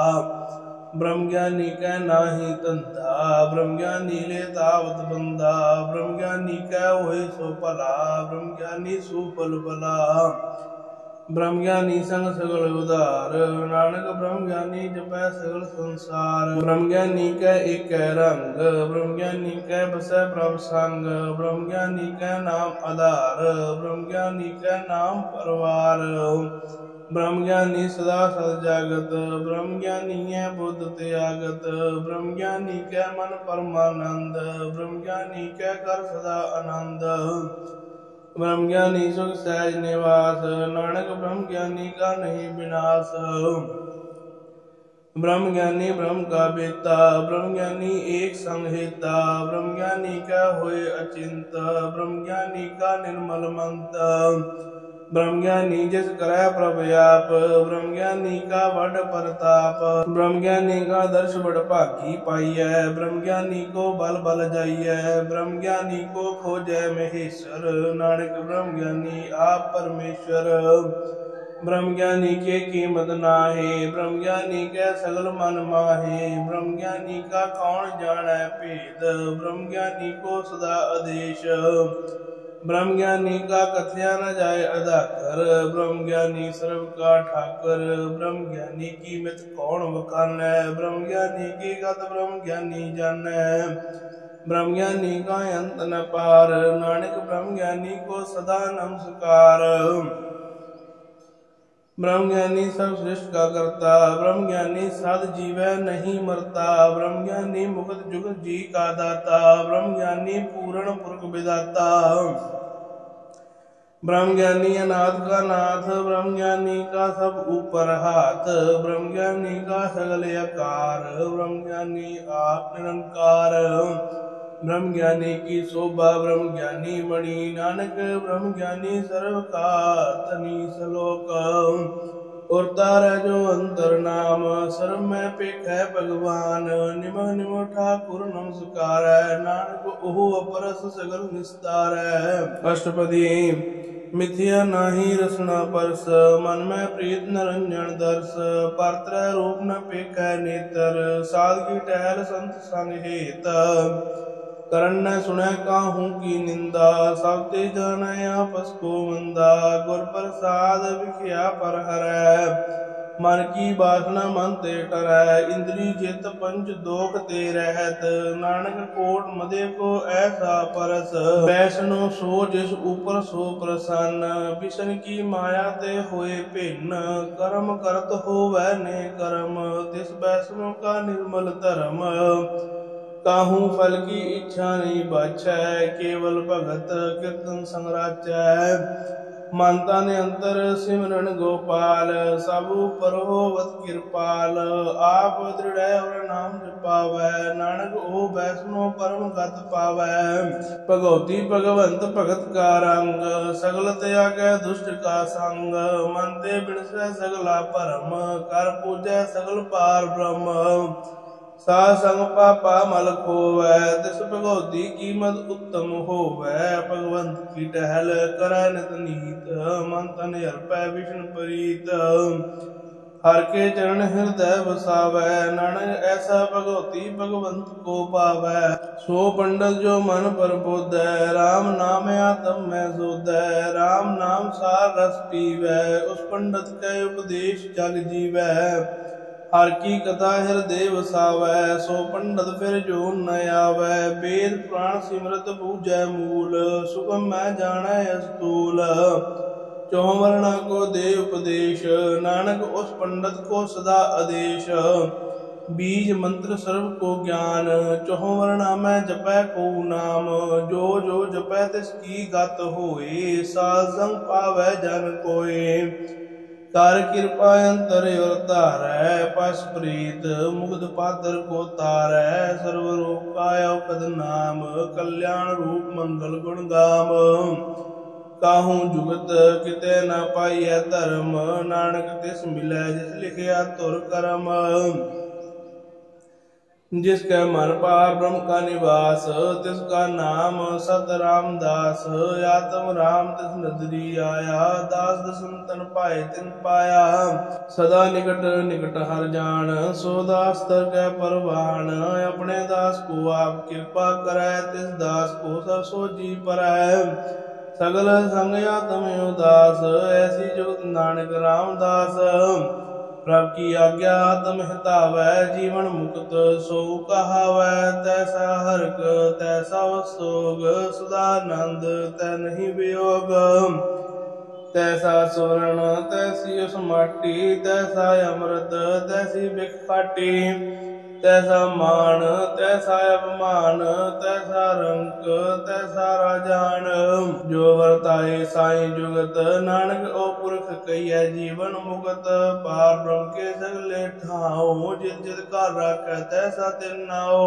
ब्रह्म ज्ञानी का नाही तंधा, ब्रह्म ज्ञानी ले तावत बंधा। ब्रह्म ज्ञानी का होए सो भला, ब्रह्म ज्ञानी सुफल भला। ब्रह्म ज्ञानी संग सगल उदार, नानक ब्रह्म ज्ञानी जपै सगल संसार। ब्रह्म ज्ञानी कै एक रंग, ब्रह्म ज्ञानी कै बसै प्रभ संग। ब्रह्म ज्ञानी कै नाम आधार, ब्रह्म ज्ञानी कै नाम परवार। ब्रह्म ज्ञानी सदा सद जागत, ब्रह्म ज्ञानी है बुद्ध त्यागत। ब्रह्म ज्ञानी कै मन परमानंद, ब्रह्म ज्ञानी कै कर सदा आनंद। ब्रह्म ज्ञानी सुख सहज निवास, नानक ब्रह्म ज्ञानी का नहीं विनाश। ब्रह्म ज्ञानी ब्रह्म का बेता, ब्रह्म ज्ञानी एक संग हेता। ब्रह्म ज्ञानी का होए अचिंत, ब्रह्म ज्ञानी का निर्मल मंत। ब्रह्म ज्ञानी जिस करे प्रभ आप, ब्रह्म ज्ञानी का बड़ प्रताप। ब्रह्म ज्ञानी का दर्श बड़ भागी पाइय, ब्रह्म ज्ञानी को बल बल जाइय। ब्रह्म ज्ञानी को खोजै महेश्वर, नानक ब्रह्म ज्ञानी आप परमेश्वर। ब्रह्म ज्ञानी के कीमत नाहे, ब्रह्म ज्ञानी के सगल मन माहे। ब्रह्म ज्ञानी का कौन जानै भेद, ब्रह्म ज्ञानी को सदा आदेश। ब्रह्म ज्ञानी का कथया न जाय अदाकर, ब्रह्म ज्ञानी सर्व का ठाकर। ब्रह्म ज्ञानी की मित कौन बखानै, ब्रह्म ज्ञानी की गत ब्रह्म ज्ञानी जानै। ब्रह्म ज्ञानी का अंत न पार, नानक ब्रह्म ज्ञानी को सदा नमस्कार। ब्रह्म ज्ञानी सब सृष्टि का करता, ब्रह्म ज्ञानी साध जीवै नहीं मरता। ब्रह्म ज्ञानी मुक्त जुगत जी का दाता, ब्रह्म ज्ञानी पूर्ण पुरख विदाता। ब्रह्म ज्ञानी अनाथ का नाथ, ब्रह्म ज्ञानी का सब ऊपर हाथ। ब्रह्म ज्ञानी का सगल आकार, ब्रह्म ज्ञानी आप निरंकार। ब्रह्म ज्ञानी की शोभा ब्रह्म ज्ञानी मणि, नानक ब्रह्म ज्ञानी सर्व का तनि सलोक। उरता रह जो अंतर नाम, सर्व में पेख है भगवान। निम निम ठाकुर नमस्कार, नानक ओह अपरस सगल निस्तार। अष्टपदी मिथ्या नाही रसना परस, मन में प्रीत निरंजन दर्श। परत्र रूप न पेख नेतर, साध की टहल संत संग हेत। करण न सुनै काहू की निंदा, सब ते जानै आपस को मंदा। गुर प्रसाद विख्या पर हरै, मन की वासना मन ते टरै। इंद्री जित पंच दोख ते रहत, नानक कोट मदे को ऐसा परस। वैष्णो सो जिस ऊपर सो प्रसन्न, विष्ण की माया ते होए भिन्न। कर्म करत होवै ने कर्म, तिस वैष्णो का निर्मल धर्म। काहू फल की इच्छा नहीं बाछै, केवल भगत कीर्तन संग राचै। मानता ने अंतर सिमरन गोपाल, सब पर होवत कृपाल। आप दृढ़ और नाम जपावै, नानक ओ वैष्णो परम गत पावै। भगवती भगवंत भगत का रंग, सगल त्यागै दुष्ट का संग। मन ते बिनसै सगला भरम, कर पूजै सगल पार ब्रह्म। सा संग पापा मल खोवै, तिस भगवती कीमत उत्तम होवै। भगवंत की टहल करै नित नीत, मन तन अर्पै विष्णु प्रीत। हर के चरण हृदय बसावै, नानक ऐसा भगवती भगवंत को पावै। सो पंडित जो मन पर बोधै, राम नाम आत्म में सोधै। राम नाम सार रस पीवै, उस पंडित के उपदेश जग जीवै। हर की कथा हृदय वसावै, सो पंडित फिर जो न आवै। वेद पुराण सिमरत बूझै मूल, सुगम मैं जानै अस्तूल। चौह वर्णा को दे उपदेश, नानक उस पंडित को सदा आदेश। बीज मंत्र सर्व को ज्ञान, चौह वर्णा में जपै को नाम। जो जो जपै तिसकी गत होए, साल संग पावै जन कोय। कर कृपा अंतर और तारै, पस प्रीत मुग्ध पातर को तारै। सर्व रोग काया पद नाम, कल्याण रूप मंगल गुण गाम। काहू जुगत किते न पाइय धर्म, नानक तिस मिलै जिस लिखिया तुर करम। जिसके मन पार ब्रह्म का निवास, तिसका नाम सत रामदास। आत्म राम तिस नदरी आया, दास दसंतन पाए तिन पाया। सदा निकट निकट हर जान, सो दास तर कै परवान। अपने दास को आप कृपा करै, तिस दास को सब सो जी परै। सगल संग आत्म उदास, ऐसी जुगत नानक रामदास। प्रभु की आज्ञा आत्म हितावै, जीवन मुक्त सो कहावै। तैसा हरक तैसा सोग, सदानंद तै नहीं वियोग। तैसा सुवर्ण तैसी उस माटी, तैसा अमृत तैसी बिख खाटी। तैसा मान तैसा अपमान, तैसा रंक तैसा राजान। जो वर्ताए साई जुगत, नानक ओ पुरख कहिए जीवन मुगत। पार ब्रह्म के सगले ठाओ, जित जित कर राखै तैसा तिन नाओ।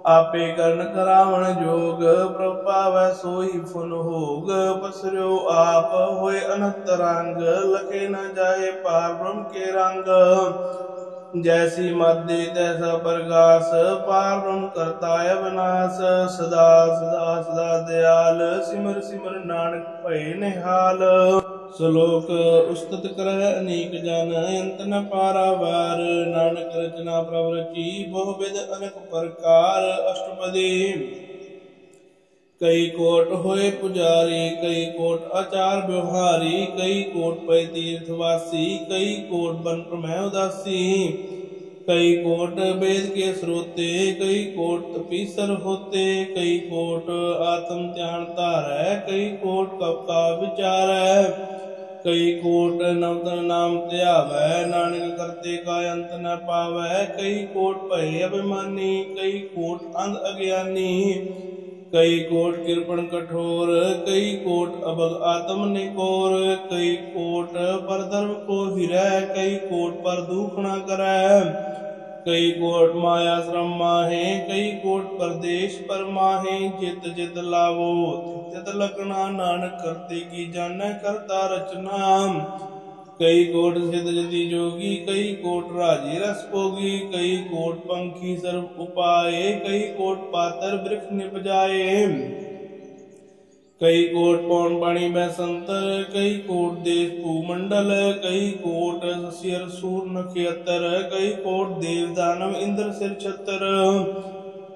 आपे करण करावण जोग, प्रभु पावै सोई फुन होग। पसर्यो आप होए अनंत रंग, लखे न जाए पार ब्रह्म के रंग। जैसी मध्य तैसा प्रकाश, पार ब्रह्म करता है विनाश। सदा सदा सदा दयाल, सिमर सिमर नानक भय निहाल। श्लोक उस्तत करह अनेक जन, अंत न पारावार। नानक रचना प्रभु रची, बहुविध अनेक प्रकार। अष्टपदी कई कोट होए पुजारी, कई कोट आचार व्यवहारी। कई कोट पै तीर्थवासी, कई कोट बन प्रमय उदासी। कई कोट वेद के श्रोते, कई कोट तपीसर होते। कई कोट आत्म ध्यान तारै, कई कोट कब का विचारै। कई कोट नवतन नाम त्यावै, नानक करते का अंत न पावै। कई कोट भय अभिमानी, कई कोट अंध अज्ञानी। कई कोट कृपण कठोर, कई कोट अभग आत्म निकोर। कई कोट पर धर्म को हिरै, कई कोट पर दुख न करै। कई कोट माया श्रम माहे, कई कोट परदेश पर माहे। जित जित लावो तित लखना, नानक करते की जानै करता रचना। कई कोट सिद्ध जति जोगी, कई कोट राजी रस भोगी। कई कोट पंखी सर्व उपाय, कई कोट पातर वृक्ष निप जाए। कई कोट पौन पाणी में संतर, कई कोट देश भूमंडल। कई कोट सिर सूर नक्षत्र, कई कोट देव दानव इंद्र सिर छत्र।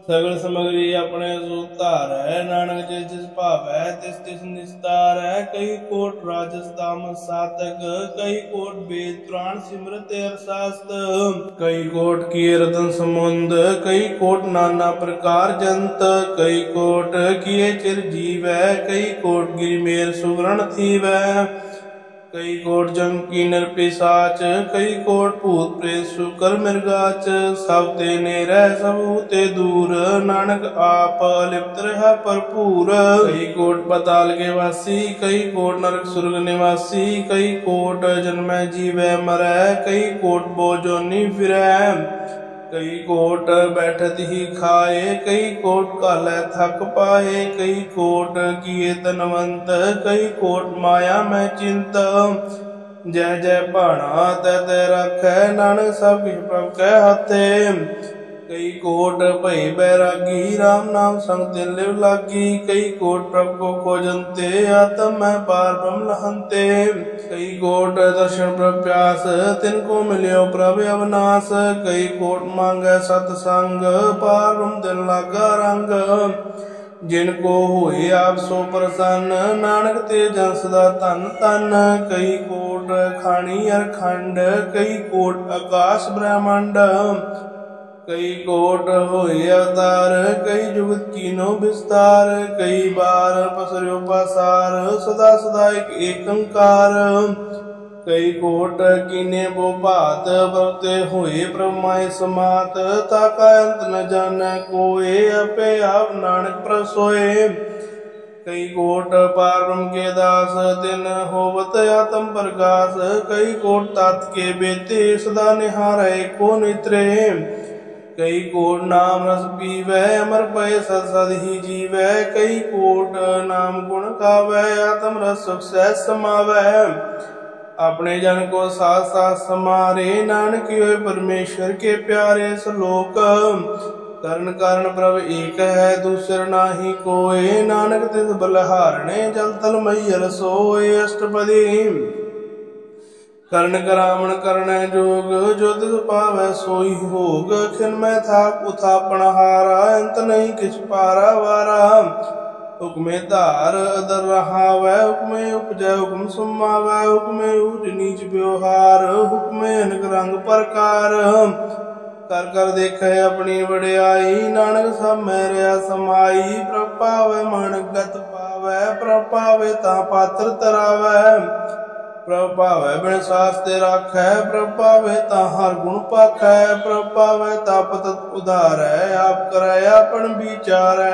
सगल समग्री अपने सुतार है, नानक जिस जिस भावै तिस तिस निस्तार है। कई कोट राजस तामस सातक, कई कोट वेद पुराण सिमरत अर्थशास्त्र। कई कोट किए रतन समुंद, कई कोट नाना प्रकार जंत। कई कोट किए चिरजीव, कई कोट गिरिमेर सुवर्ण थीवै। कई कोट जम की नर पिशाच, कई कोट भूत प्रेत शुकर मृगाच। सब ते नेरै सब ते दूर, नानक आप अलिप्त रह भरपूर। कई कोट पताल के वासी, कई कोट नरक सुर्ग निवासी। कई कोट जन्मै जीवै मरै, कई कोट बो जोनी फिरै। कई कोट बैठत ही खाए, कई कोट कालै थक पाए। कई कोट किए तनवंत, कई कोट माया में चिंत। जय जय भाणा तै तै रखै, नानक सब किछ प्रभ कै हाथे। कई कोट भई बैरागी राम नाम संग तिन लिव लागी। कई कोट प्रभु को खोजनते आत्म मैं पार ब्रह्म लहनते। कई कोट दर्शन प्रभ प्यास तिनको मिलियो प्रभ अविनाश। कई कोट मांगे सतसंग पार ब्रह्म दिन लागा रंग। जिनको हुए आप सो प्रसन्न नानक ते जन सदा धन धन। कई कोट खानी अरखंड कई कोट आकाश ब्रह्मांड। कई कोट होए अवतार कई जुगत कीनो विस्तार। कई बार पसर्यो पासार सदा सदा एक अंकार। कई कोट कीने बो भात बरते होए ब्रह्माय समात। ताका अंत न जाने कोय अपे आप नानक प्रभ सोए। कई कोट पार ब्रह्म के दास तिन होवत आत्म प्रकाश। कई कोट तात के बेते सदा निहारे को नित्रे। कई कोट नाम रस पीवै अमर पय सद सद ही जीवै। कई कोट नाम गुण गावै आत्म रस सुख सहज समावै। अपने जन को साथ साथ समारे नानक होए परमेश्वर के प्यारे। श्लोक करण कारण प्रभ एक है दूसर नाही कोय। नानक तिस बलहारणे जल तल मैयर सोय। अष्टपदी कर्ण करावण करण जोग जो तिस पावै सोई भोग। खिन मैं था उथापन हारा अंत नहीं किछ पारा वारा। हुक्मे धार अदर रहावै हुक्मे उपजै हुक्म सुमावै। हुक्मे ऊंच नीच व्यवहार हुक्मे अनेक रंग प्रकार। कर कर देखे अपनी वड्याई नानक सब मेरा समाई। प्रभ पावै मानक गत पावै प्रभ पावै ता पात्र तरावै। प्रभ पावै बिन सास्ते राखै प्रभ पावै ता हर गुण पाखै। प्रभ पावै ता पतत उधारै आप करै आपन विचारै।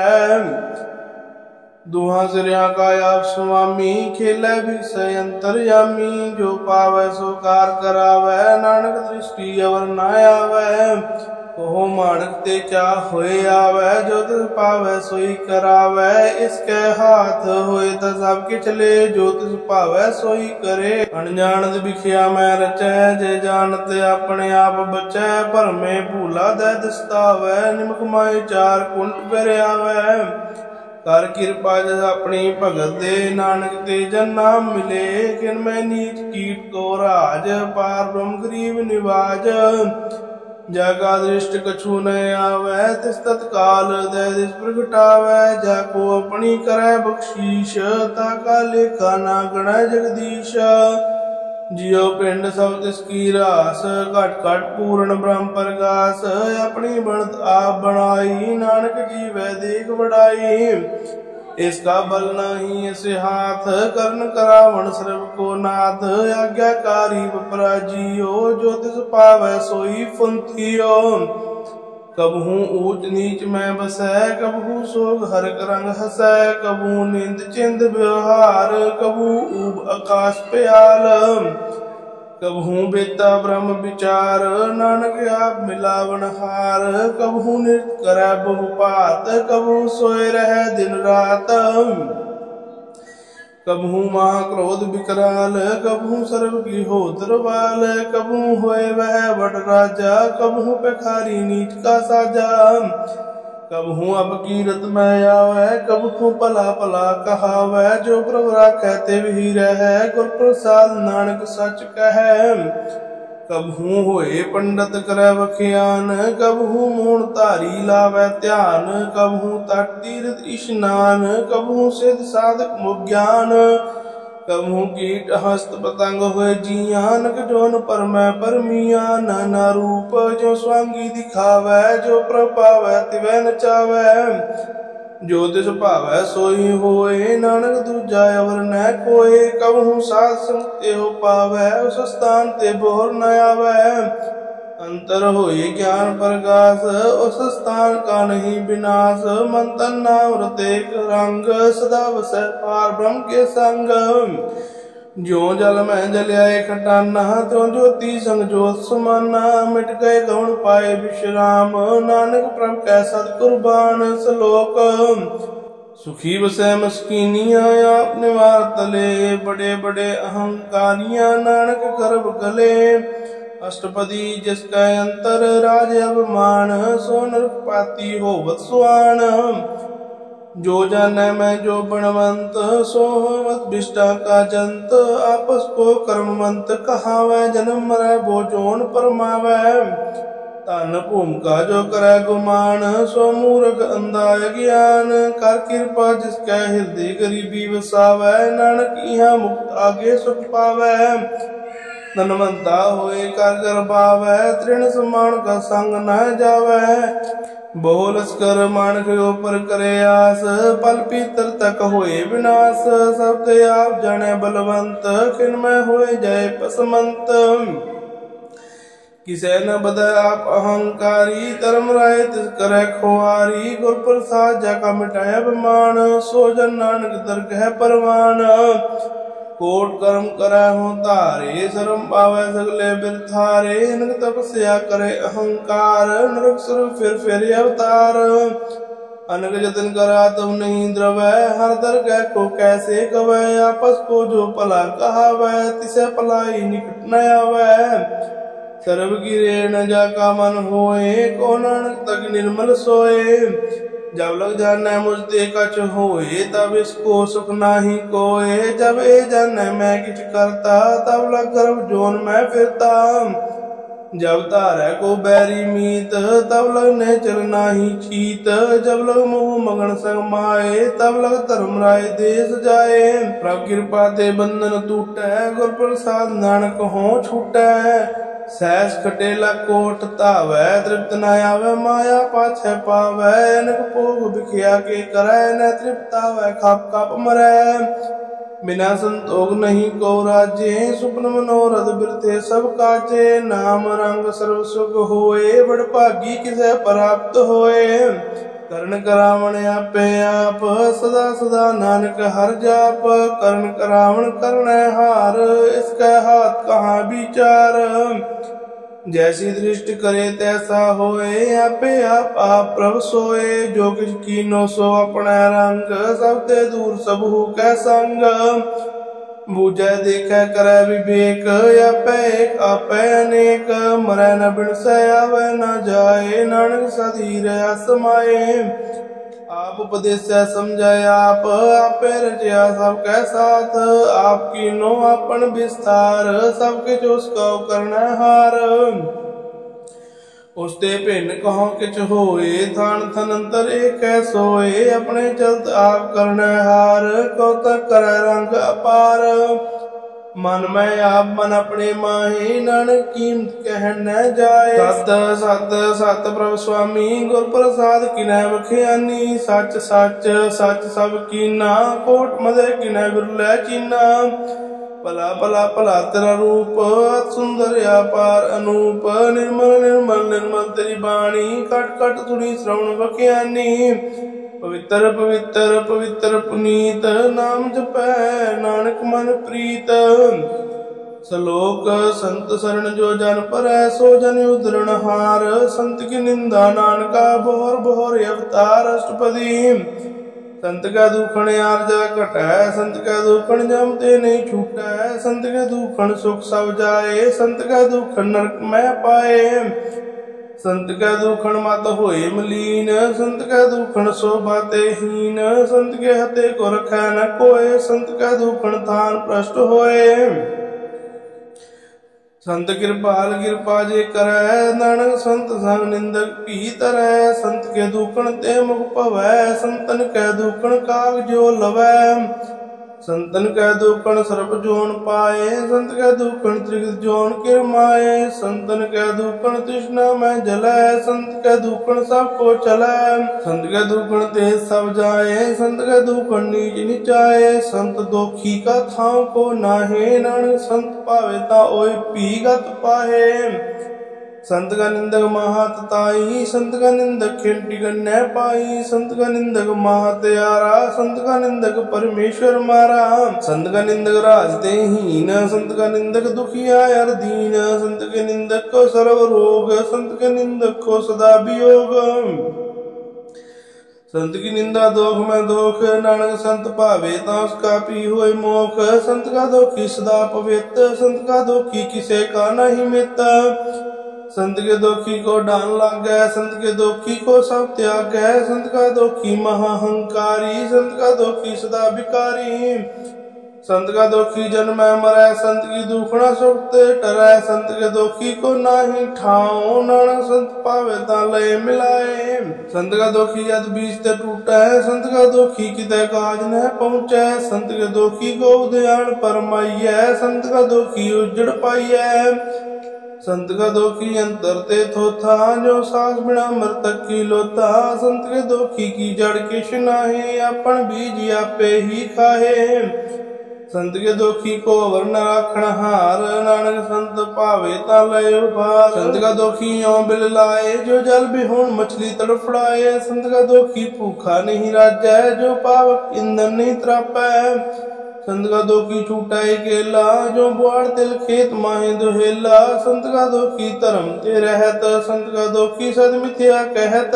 दुहा सिरिया का आप स्वामी खेलै भिक्षय अंतरयामी। जो पावै सो कार करावै नानक दृष्टि अवर न आवै। ओहो मानक ते चाह होए आवै जो तिस पावै सोई करावै। इसके हाथ होए ता सब किछ ले जो तिस पावै सोई करे। अनजानत बिखिया मैं रचै जे जानत अपने आप बचै। भरमे भूला दै दिसतावै निमक माए चार कुंट फिर आवै। कर कृपा जस अपनी भगत दे नानक ते जन नाम मिले। किन मैं नीच कीट को राज पार ब्रह्म गरीब निवाज। जाका दृष्ट कछु न आवै तिस तत्काल दय दिस प्रगटावै। जाको अपनी करै बख्शीश ताका लेखा ना गणै जगदीश। जियो पिंड सब तिसकी रास घट घट पूर्ण ब्रह्म प्रकाश। अपनी बनत आप बनाई नानक जीवै देख बढ़ाई। इसका बल नहीं ऐसे हाथ कर्ण करावण सर्व को नाथ। आज्ञाकारी अपराजियो जो तिस पावै सोई फुंतियो। कबहू ऊंच नीच में बसै कबहू सोग हरक रंग हसै। कबहू निंद चिंद व्यवहार कबहू ऊब आकाश प्याल। कबहू बेता ब्रह्म विचार नानक आप मिलावन हार। कबहू नृत्य करै बहुपात कबहू सोए रहे दिन रात। कबहू महाक्रोध विकराल कबहू सर्व गृहोत्र बाल। कबहू होए वह बड़ राजा कबहू पेखारी नीच का साजा। कबहू अपकीरत में आवे कबहू पला पला कहावै। जो प्रभु राखै ते भी रहै गुर प्रसाद नानक सच कहै। कबहू होए पंडित करै बखियान कबहू मूण धारी लावै ध्यान। कबहू तट तीर्थ स्नान कबहू सिद्ध साधक मुज्ञान। कबहू कीट हस्त पतंग होए जियानक जोन पर मैं परमिया। नाना रूप जो स्वांगी दिखावै जो प्रभ पावै तिवै नचावै। जो तिस भावै सोई होए नानक दूजा अवर न कोय। कबहू साध संग एहो पावै उस स्थान ते बोर न आवै। अंतर होए ज्ञान प्रकाश उस स्थान का नहीं विनाश। मन तन नाम एक रंग सदा वसै पार ब्रह्म के संग। ज्यो जल में जलिया खटाना त्यों ज्योति संग ज्योत समाना। मिट गए गौण पाए विश्राम नानक प्रभ कै सतकुर्बान। श्लोक सुखी बसै मस्कीनिया आप निवार तले। बड़े बड़े अहंकारिया नानक गर्भ गले। अष्टपदी जिसका अंतर राज अभिमान, सो नरकपाती होवत सुआन। जो जाने मैं जो बनवंत, सो होवत विष्टा का जंत। आपस को कर्मवंत कहावै, जन्म मरै वो जोन परमावै। धन भूमिका जो करे गुमान, सो मूर्ख अंधा ज्ञान। कर कृपा जिसकै हृदय गरीबी वसावै, नानक इहाँ मुक्त आगे सुख पावै। धनवंता होए कर गर्भावै, तृण समान का संग न जावै। बहु लश्कर मानक ऊपर करे आस, पल पीतर तक होए विनाश। सब ते आप जाने बलवंत, किनमें होए जाए पसमंत। किसे न बदय आप अहंकारी, धर्म राय तिस करे खुआरी। गुर प्रसाद जाका मिटाय अभिमान, सो जन नानक दरगह परवान। कोट कर्म करे हो तारे, शर्म पावे सगले बिरथारे। इनक तपस्या करे अहंकार, नरक सुर फिर अवतार। अनक जतन करा तुम नहीं द्रवै, हर दरगह को कैसे गवै। आपस को जो पला कहावै, तिसे पलाई निकट न आवै। सर्व गिरे न जाका मन होए, को नानक तक निर्मल सोए। जब लग जाने मुझते कछ होए, तब इसको सुख नाही कोए। जब ए जाने मैं किछ करता, तब लग गर्भ जोन में फिरता। जब तारे को बैरी मीत, तब लग नेचर नाही चीत। जब लग मोह मगन संग माए, तब लग धर्म राय देश जाए। प्रभ कृपा ते बंधन टूटै, गुर प्रसाद नानक हों छूटै। सहस खटेला कोट तावै, तृप्त न आवे माया पाछे पावै। अनक भोग बिखिया के करै, न तृप्त आवे खप खप मरै। बिना संतोष नहीं को राजे, सुपन मनोरथ बिरथे सब काजे। नाम रंग सर्व सुख होए, बड़ भागी किसे प्राप्त होए। करण करावण आपे आप, सदा सदा नानक हर जाप। करण करावण करने हार, इसका हाथ कहाँ विचार। जैसी दृष्टि करे तैसा होए, आपे आप प्रभ सोए। जो किछ कीनो सो अपने रंग, सब ते दूर सब हु कै संग। बूझे देखे करे विवेक, आपे एक आपे अनेक। मरै न बिन से आवे न जाए, नानक सधीर समाए। आप उपदेश समझाए आप, आपे रचया सबके साथ। आपकी नो अपन विस्तार, सबके जो उसका करना हार। उसते भिन्न कहो किछ होए, थान थनंतर एक सोए। अपने चलत आप करने हार, कौतक करे रंग अपार। मन में आप मन अपने माहे, नानक कीमत कह न जाए। सत सत सत प्रभु स्वामी, गुर प्रसाद किनै बखियानी। सच सच सच सब कीना, कोट मदे किनै बिरलै चीना। भला भला भला तेरा रूप, अति सुंदर अपार अनूप। निर्मल निर्मल निर्मल तेरी बाणी, कट कट तुड़ी श्रवण बखियानी। पवित्र पवित्र पवित्र पुनीत, नाम जपै नानक मन प्रीत। सलोक संत शरण जो जन परै, सो जन उद्धरण हार। संत की निंदा नानका, बोहर बोहर अवतार। अष्टपदी संत का दुखण आरजा कटै, संत का दुखण जम ते नहीं छूटै। संत के दुखण सुख सब जाए, संत का दुखण नरक में पाए। संत का दुखण मत होए मलीन, संत का दुखण शोभा ते हीन। संत के हते को रखै न कोय, संत का दुखण थान प्रष्ट होए। संत कृपाल कृपा जे करै, नानक संत संग निंदक भी तरै। संत के दुखण ते मुख पवै, संतन के दुखण काग जो लवै। संतन के दुखण सर्प जोन पाए, संत के दुखण त्रिगत जोन किरमाए। संतन के दुखण तृष्णा में जलै, संत के दुखण सब को चलै। संत के दुखण ते सब जाए, संत के दुखण नीच निचाए। संत दोखी का थाव को नाहे, नानक संत पावे ता ओय पीगत पाहे। संत का निंदक महात ताई, संत का निंदक खिंटी गन्य पाई। संत का निंदक महात्यारा, संत का निंदक परमेश्वर मारा। संत का निंदक राजते हीन, संत का निंदक दुखिया अर दीन। संत के निंदक को सर्व रोग, संत के निंदक को सदा वियोग। संत की निंदा दोख में दोख, नानक संत भावे ता उसका पी होए मोख। संत का दोखी सदा पवित्र, संत का दोखी किसे का नहीं मित। संत के दोखी को डान लागे, संत के दोखी को सब त्याग है। संत का दोखी महाहंकारी, संत का दोखी सदा भिकारी। संत का दोखी जन्म मरै, संत की दुखना सुख टरै। संत के दोखी को नाही ठाओ, नानक संत पावे ता लय मिलाए। संत का दोखी यद बीज ते टूटै, संत का दोखी किते काज न पहुँचै। संत के दोखी को उद्यान परमाइयै, संत का दोखी उजड़ पाइयै। संत का दोखी अंतर ते थोथा, जो सास बिना मृतक की लोथा। संत के दोखी की जड़ किश नाहे, अपन बीज आपे ही खाहे। संत के दोखी को वर्ण राखण हार, नानक संत पावे ता लय उभार। संत का दोखी यों बिल लाए, जो जल बिहोण मछली तड़फड़ाए। संत का दोखी भूखा नहीं राजै, जो पावक ईंधन नहीं त्रापै। संत का दोखी छूटा अकेला, जो बुआड़ तिल खेत माहे दुहेला। संत का दोखी धर्म ते रहत, संत का दोखी सद मिथ्या कहत।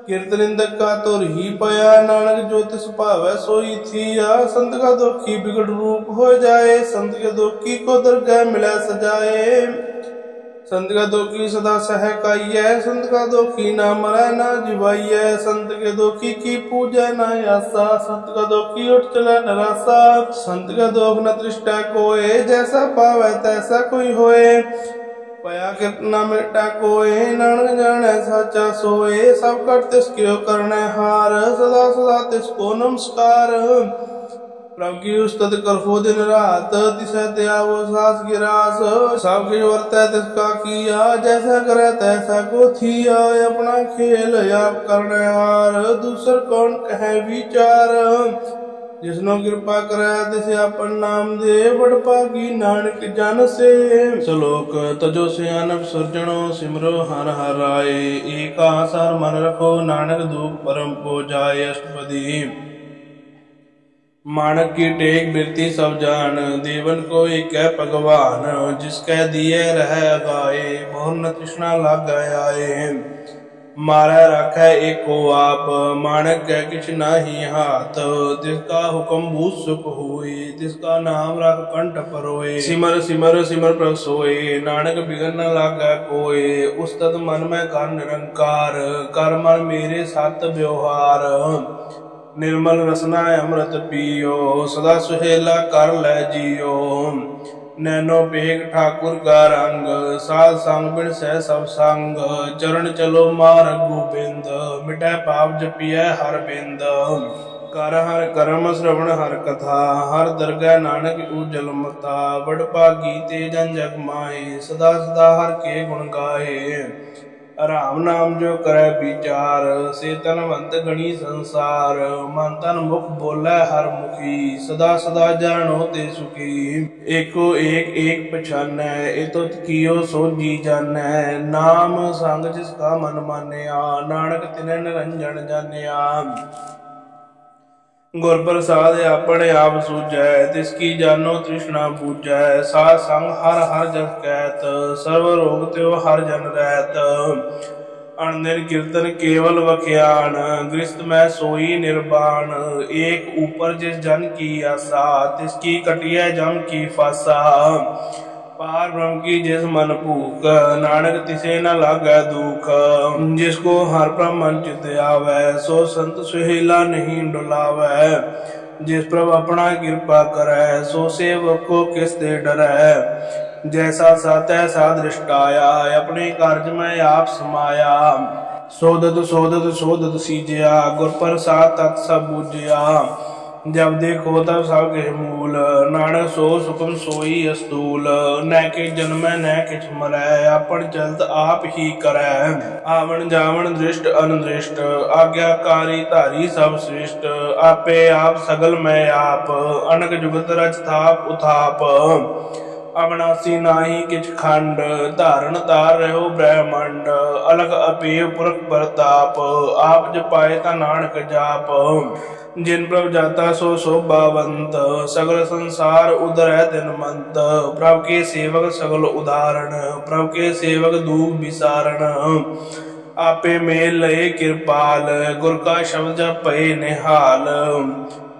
कीर्तनिंदक का तुर ही पया, नानक जो तिस पावै सोई थिया। संत का दोखी बिगड़ रूप हो जाए, संत के दोखी को दरगाह मिलै सजाए। संत का दोखी सदा सहकाइयै, संत का दोखी ना मरै ना जिवाइयै। संत के दोखी की पूजै ना आसा, संत का दोखी उठ चलै नरासा। संत का दोख न तृष्टा कोय, जैसा पावै तैसा कोई होए। पया कितना मिटा कोय, नानक जाने साचा सोए। सब कर तिसको करने हार, सदा सदा तिसको नमस्कार। प्रभु की उस्तत करहो दिन रात, तिसै त्यागो सास गिरास। सब किछ वर्तै तिसका किया, जैसा करे तैसा को थिया। अपना खेल आप करने हार, दूसर कौन कहे विचार। जिसनो कृपा करे तिसे अपन नाम दे, बड़ पागी नानक जन से। श्लोक तजो सियानप सुरजनो, सिमरो हर हर राय। एक आसार मन रखो, नानक दुख परम को जाय। अष्टपदी माणक की टेक बिरती सब जान, देवन को एक भगवान। जिसकै दिए रह गाए, बहुर न तृष्णा लाग आए। मारै राखै एको आप, माणक कै किछ नाही हाथ। तिसका हुक्म बूझ सुख होए, तिसका नाम रख कंठ परोए। सिमर सिमर सिमर प्रभ सोए, नानक बिगन न लागै कोय। उस्तत मन में कर निरंकार, कर मन मेरे सत व्यवहार। निर्मल रसना अमृत पियो, सदा सुहेला कर लै जियो। नैनो पेग ठाकुर का रंग, साध संग बिन सह सब संग। चरण चलो मार्ग गोबिंद, मिटै पाप जपियै हर बिंद। कर हर करम श्रवण हर कथा, हर दरगह नानक उजल मता। बड़ भागी ते जन जग माहे, सदा सदा हर के गुण गाए। राम नाम जो करे विचार, से तनवंत गणी संसार। मन तन मुख बोले हर मुखी, सदा सदा जानो ते सुखी। एको एक एक पछानै, एतुत कियो सो जी जानै। नाम संग जिसका मन मानया, नानक तिनै निरंजन जानिया। गुर प्रसाद अपने आप सूझै, तिसकी जानो तृष्णा बूझै। साध संग हर हर जस कहत, सर्व रोग त्यो हर जन रहत। अनदिन कीर्तन केवल बख्यान, गृहस्थ में सोई निर्वाण। एक ऊपर जिस जन की आशा, तिसकी कटिया जम की फासा। पार ब्रह्म की जिस मन भूख, नानक तिसे न लागै दुख। जिसको हर ब्रह्मन चित आवै, सो संत सुहेला नहीं डुलावै। जिस प्रभु अपना कृपा करै, सो सेवक को किस दे डरै। जैसा सा तैसा दृष्टाया, अपने कार्य में आप समाया। सोदत सोदत सोदत सीजया, गुर प्रसाद तत् सब बूझया। जब देखो तब सब के मूल, नानक सो सुखम सोई अस्तूल। न के जन्म न किछ मरै, अपन चलत आप ही करै। आवन जावन दृष्ट अनदृष्ट, आज्ञाकारी धारी सब श्रेष्ठ। आपे आप सगल में आप, अनक जुगत रच थाप उथाप। अविनाशी नाही किछ खंड, धारण तार रहो ब्रह्मंड। अलग अपेय पुरख प्रताप, आप जपाए ता नानक जाप। जिन प्रभ जाता सो शोभावंत, सगल संसार उदरै दिनमंत। प्रभ के सेवक सगल उदाहरण, प्रभ के सेवक दूब विसारण। आपे मेल लए कृपाल, गुर का शब्द जब पए निहाल।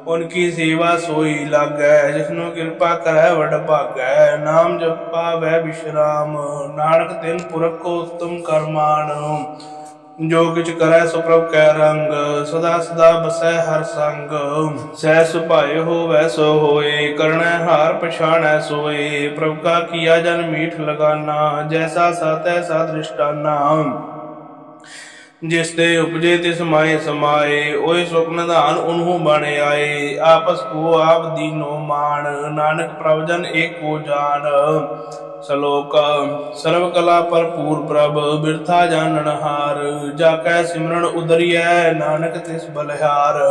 उनकी सेवा सोई लागै, जिसनो कृपा करै वड भागै। नाम जपा वै विश्राम, नानक तिन पुरख को उत्तम करमान। जो किछ करै सो प्रभ कै रंग, सदा सदा बसै हर संग। सहस सुभाए होवै सो होए, करणै हार पछाणै सोए। प्रभ का किया जन मीठ लगाना, जैसा सातै सा दृष्टाना। जिस ते उपजे तिस माए समाए, ओए सुख निधान उन्हु बन आए। आपस को आप दीनो मान, नानक प्रभ जन एक को जान। श्लोक सर्व कला भरपूर प्रभ, बिरथा जाननहार। जाकै सिमरन उदरियै, नानक तिस बलिहार।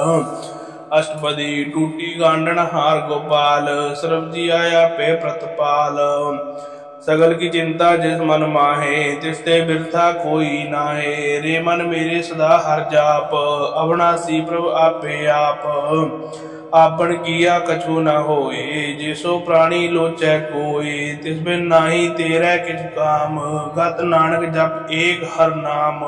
अष्टपदी टूटी गांडन हार गोपाल, सर्व जी आया पे प्रतपाल। सगल की चिंता जिस मन माहे, तिसते बिरथा कोई नाहे। रे मन मेरे सदा हर जाप, अविनाशी प्रभ आपे आप। आपन किया कछु न होए, जिसो प्राणी लोचै कोय। तिस बिन नाही तेरै किछ काम, गत नानक जप एक हर नाम।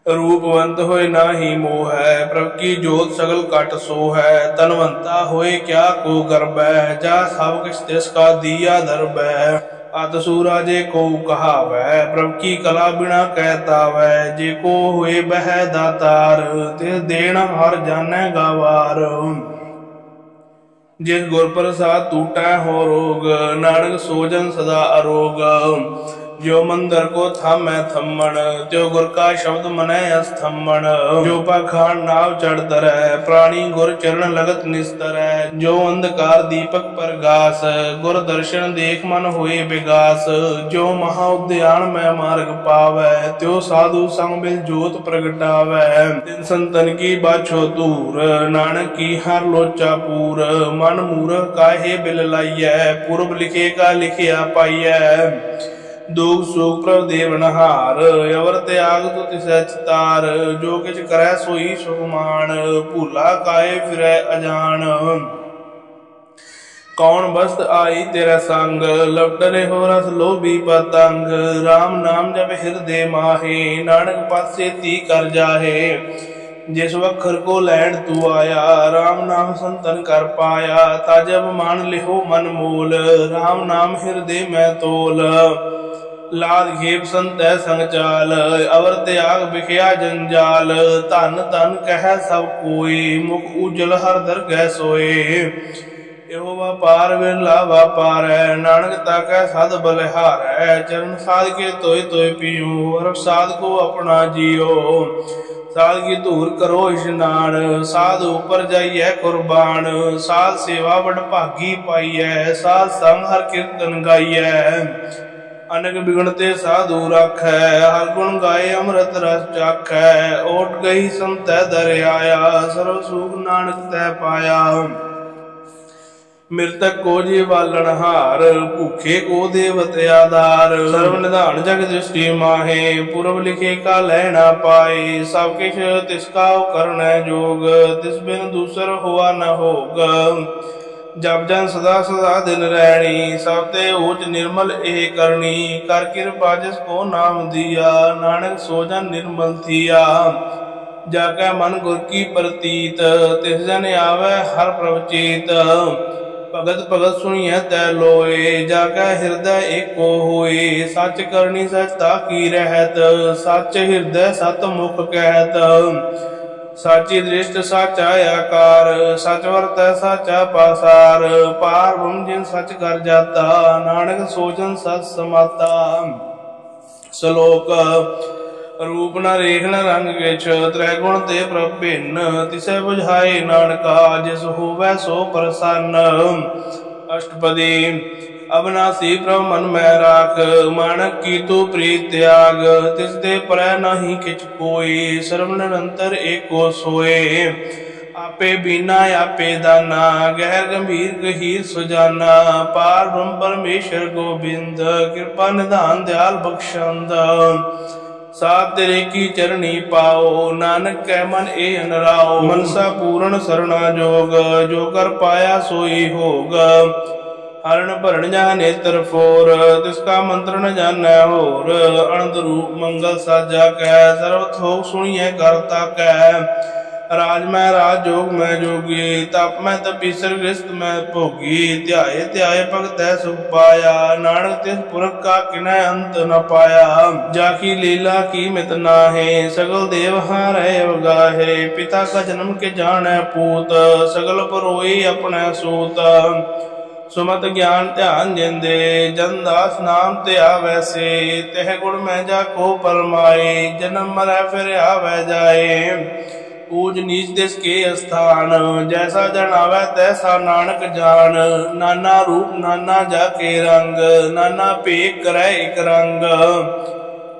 रूपवंत होए नाही मोह है, प्रभ की जोत सगल कट सो है। तनवंता होए क्या को गर्बै, जा सब किछ तिसका दिया दरबै। अत सूराजे को कहावै, प्रभ की कला बिना कहतावै। जे को हुए बह दातार, तिस देन हर जानै गावार। जिस गुर प्रसाद टूटै हो रोग, नानक सोजन सदा अरोग। जो मंदिर को थामै थम्मण, त्यो गुर का शब्द मनै अस्थम्मण। जो पाखांड नाव चढ़ तरै, प्राणी गुर चरण लगत निस्तरै। जो अंधकार दीपक प्रगास, गुर दर्शन देख मन हुए विगास। जो महा उद्यान में मार्ग पावै, त्यो साधु संग मिल जोत प्रगटावै। तिन संतन की बाछो दूर, नानक की हर लोचा पूर। मन मूरख काहे बिल लाइयै, पूर्व लिखे का लिखिया पाइयै। दुख सुख प्रभ देवनहार, अवर त्याग तु तिसै चितार। जो किछ करै सोई सुखमान, भूला काहे फिरै अजान। कौन बस्त आई तेरा संग, लपट रहो रस लोभी पतंग। राम नाम जप हृदय माहे, नानक पद से ती कर जाहे। जिस वखर को लैंड तू आया, राम नाम संतन कर पाया। ताजब मान लिहो मन मोल, राम नाम हृदय में तोल। लाद घेप संतै संग चाल, अवर त्याग बिखया जंजाल। धन धन कह सब कोई, मुख उजल हर दरगह सोए। एहो व्यापार विरला व्यापार है, नानक ताकै सद बलिहारै। चरण साध के तोय तोय पियो, और साध को अपना जियो। साध की धूर करो इशनान, साध ऊपर जाइए कुर्बान। साध सेवा बड़ भागी पाइयै, साध संग हर कीर्तन गाइयै। अनक बिगड़ते साधु राखै, हर गुण गाए अमृत रस चाखै। ओट गई संतै दर आया, सर्व सुख नानक तै पाया। मृतक को जीवालन हार, भूखे को देवत आधार। सर्व निधान जग दृष्टि माहे, पूर्व लिखे का लहना पाए। सब किछ तिसका करनै जोग, तिस बिन दूसर हुआ न होग। जब जन सदा सदा दिन रहनी, सब ते ऊच निर्मल ए करनी। कर कृपा जिसको नाम दिया, नानक सो जन निर्मल थिया। जाकै मन गुर की प्रतीत, तिस जन आवे हर प्रभ चेत। भगत भगत सुनिए तै लोए, जाकै हृदय एको होए। सच करनी सचता की रहत, सच हृदय सत मुख कहत। साची दृष्ट साचा आकार, सच वर्तै साचा पासार। पार ब्रह्म जिन सच कर जाता, नानक सोचन सच समाता। श्लोक रूप न रेख न रंग किछ, त्रैगुण ते प्रभ भिन्न। तिसै बुझाए नानका, जिस होवै सो प्रसन्न। अष्टपदी अविनाशी प्रभ मन में राख, मानक की तू प्रीत त्याग। तिस ते परै नहीं किछ कोई, सर्व निरंतर एको सोए। आपे बीना आपे दाना, गहर गंभीर गहीर सुजाना। पार ब्रह्म परमेश्वर गोबिंद, कृपा निधान दयाल बख्शंद। साथ तेरे की चरणी पाओ, नानक कै मन ए अनराओ। मनसा पूर्ण सरना जोग, जो कर पाया सोई होग। हरण भरण जहाँ नेत्र फोर, तिसका मंत्र न जानै होर। अनंत रूप मंगल साजा कै, सर्व थोक सुनिए करता कै। राज मैं राज, जोग मैं जोगी, तप मैं तपीसर, गृहस्थ मैं भोगी। ध्याये ध्याये भगत सुख पाया, नानक तिस पुरख का किनै अंत न पाया। जाकी लीला की मित नाहे, सगल देव हारै अवगाहे। पिता का जन्म के जानै पूत, सगल परोई अपने सूत। सुमत ज्ञान ध्यान जिंदे, जन दास नाम ते आवे से। तह गुण में जाको परमाए, जन्म मरै फिर आवे जाए। ऊज नीच तिस के स्थान, जैसा जन आवे तैसा नानक जान। नाना रूप नाना जाके रंग, नाना भेख करे एक रंग।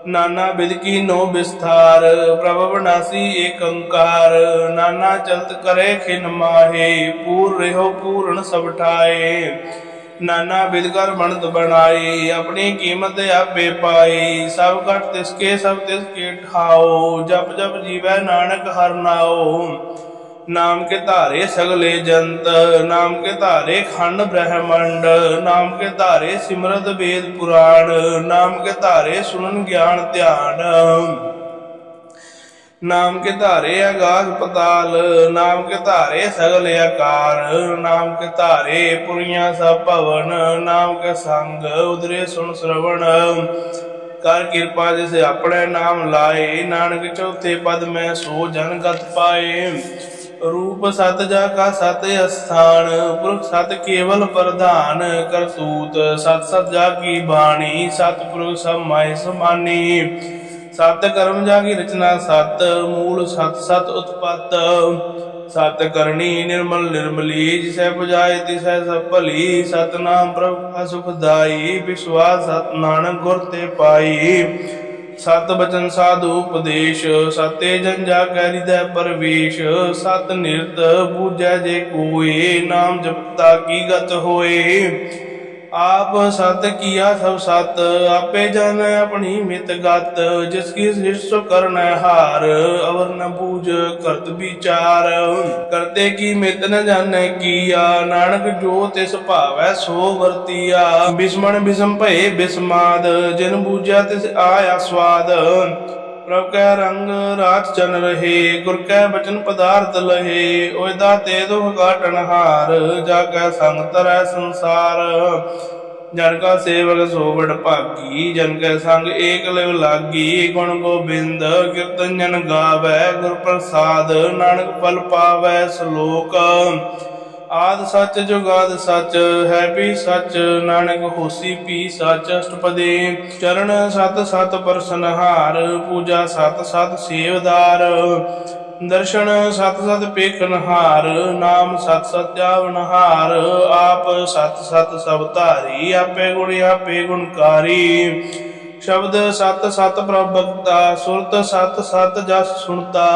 नाना विध की नो विस्तार, प्रभु विनाशी एक अंकार। नाना चलत करे खिन माहे, पूर रहो पूर्ण सब ठाए। नाना विध कर बनत बनाई, अपनी कीमत आपे पाई। सब घट तिसके सब तिसके ठाओ, जप जप जीवै नानक हर नाओ। नाम के धारे सगले जंत, नाम के धारे खंड ब्रह्मंड। नाम के धारे सिमरत वेद पुराण, नाम के धारे सुनन ज्ञान ध्यान। नाम के धारे आकाश पताल, नाम के धारे सगल आकार। नाम के धारे पुरियां सब भवन, नाम के संग उदरे सुन श्रवण। कर कृपा जिसे अपने नाम लाए, नानक चौथे पद में सो जन गत पाए। रूप सत जा का सत स्थान, पुरख सत केवल प्रधान। करतूत सत सत जा की बाणी, सतपुरुष सब माय समानी। सत कर्म जागी रचना सत, मूल सत सत उत्पत। सत करनी निर्मल निर्मली, जिसे बुझाए तिसै सब भली। सतनाम प्रभु का सुखदाई, विश्वास सत नानक गुर ते पाई। सत बचन साधु उपदेश, सते जन जाकै हृदय परवेश। सत निरत बूझै जे कोय, नाम जपता की गत होए। आप सत किया सब सत, आपे जाने अपनी मित गत। जिसकी सृष्टि करन हार, अवर न बूझ करत विचार। करते की मित न जाने किया, नानक जो तिस भावै सो वर्तिया। बिस्मण बिसम भये बिस्माद, जिन बूझा तिस आया स्वाद। प्रभ कै रंग रात चन रहे, गुर कै बचन पदार्थ लहे। ओय दाते दुख काटन हार, जाकै संग तरह संसार। जन का सेवक सो बड़ भागी, जन कै संग एक लिव लागी। गुण गोबिंद कीर्तन जन गावै, गुर प्रसाद नानक फल पावै। श्लोक आद सच जुगाद सच, है भी सच नानक होसी भी सच। अष्टपदी चरण सत सत परसनहार, पूजा सत सत सेवदार। दर्शन सत सत पेखनहार, नाम सत सत जावनहार। आप सत सत सब धारी, आपे गुण आपे गुणकारी। शब्द सत सत प्रभक्ता, सुरत सत सत जस सुनता।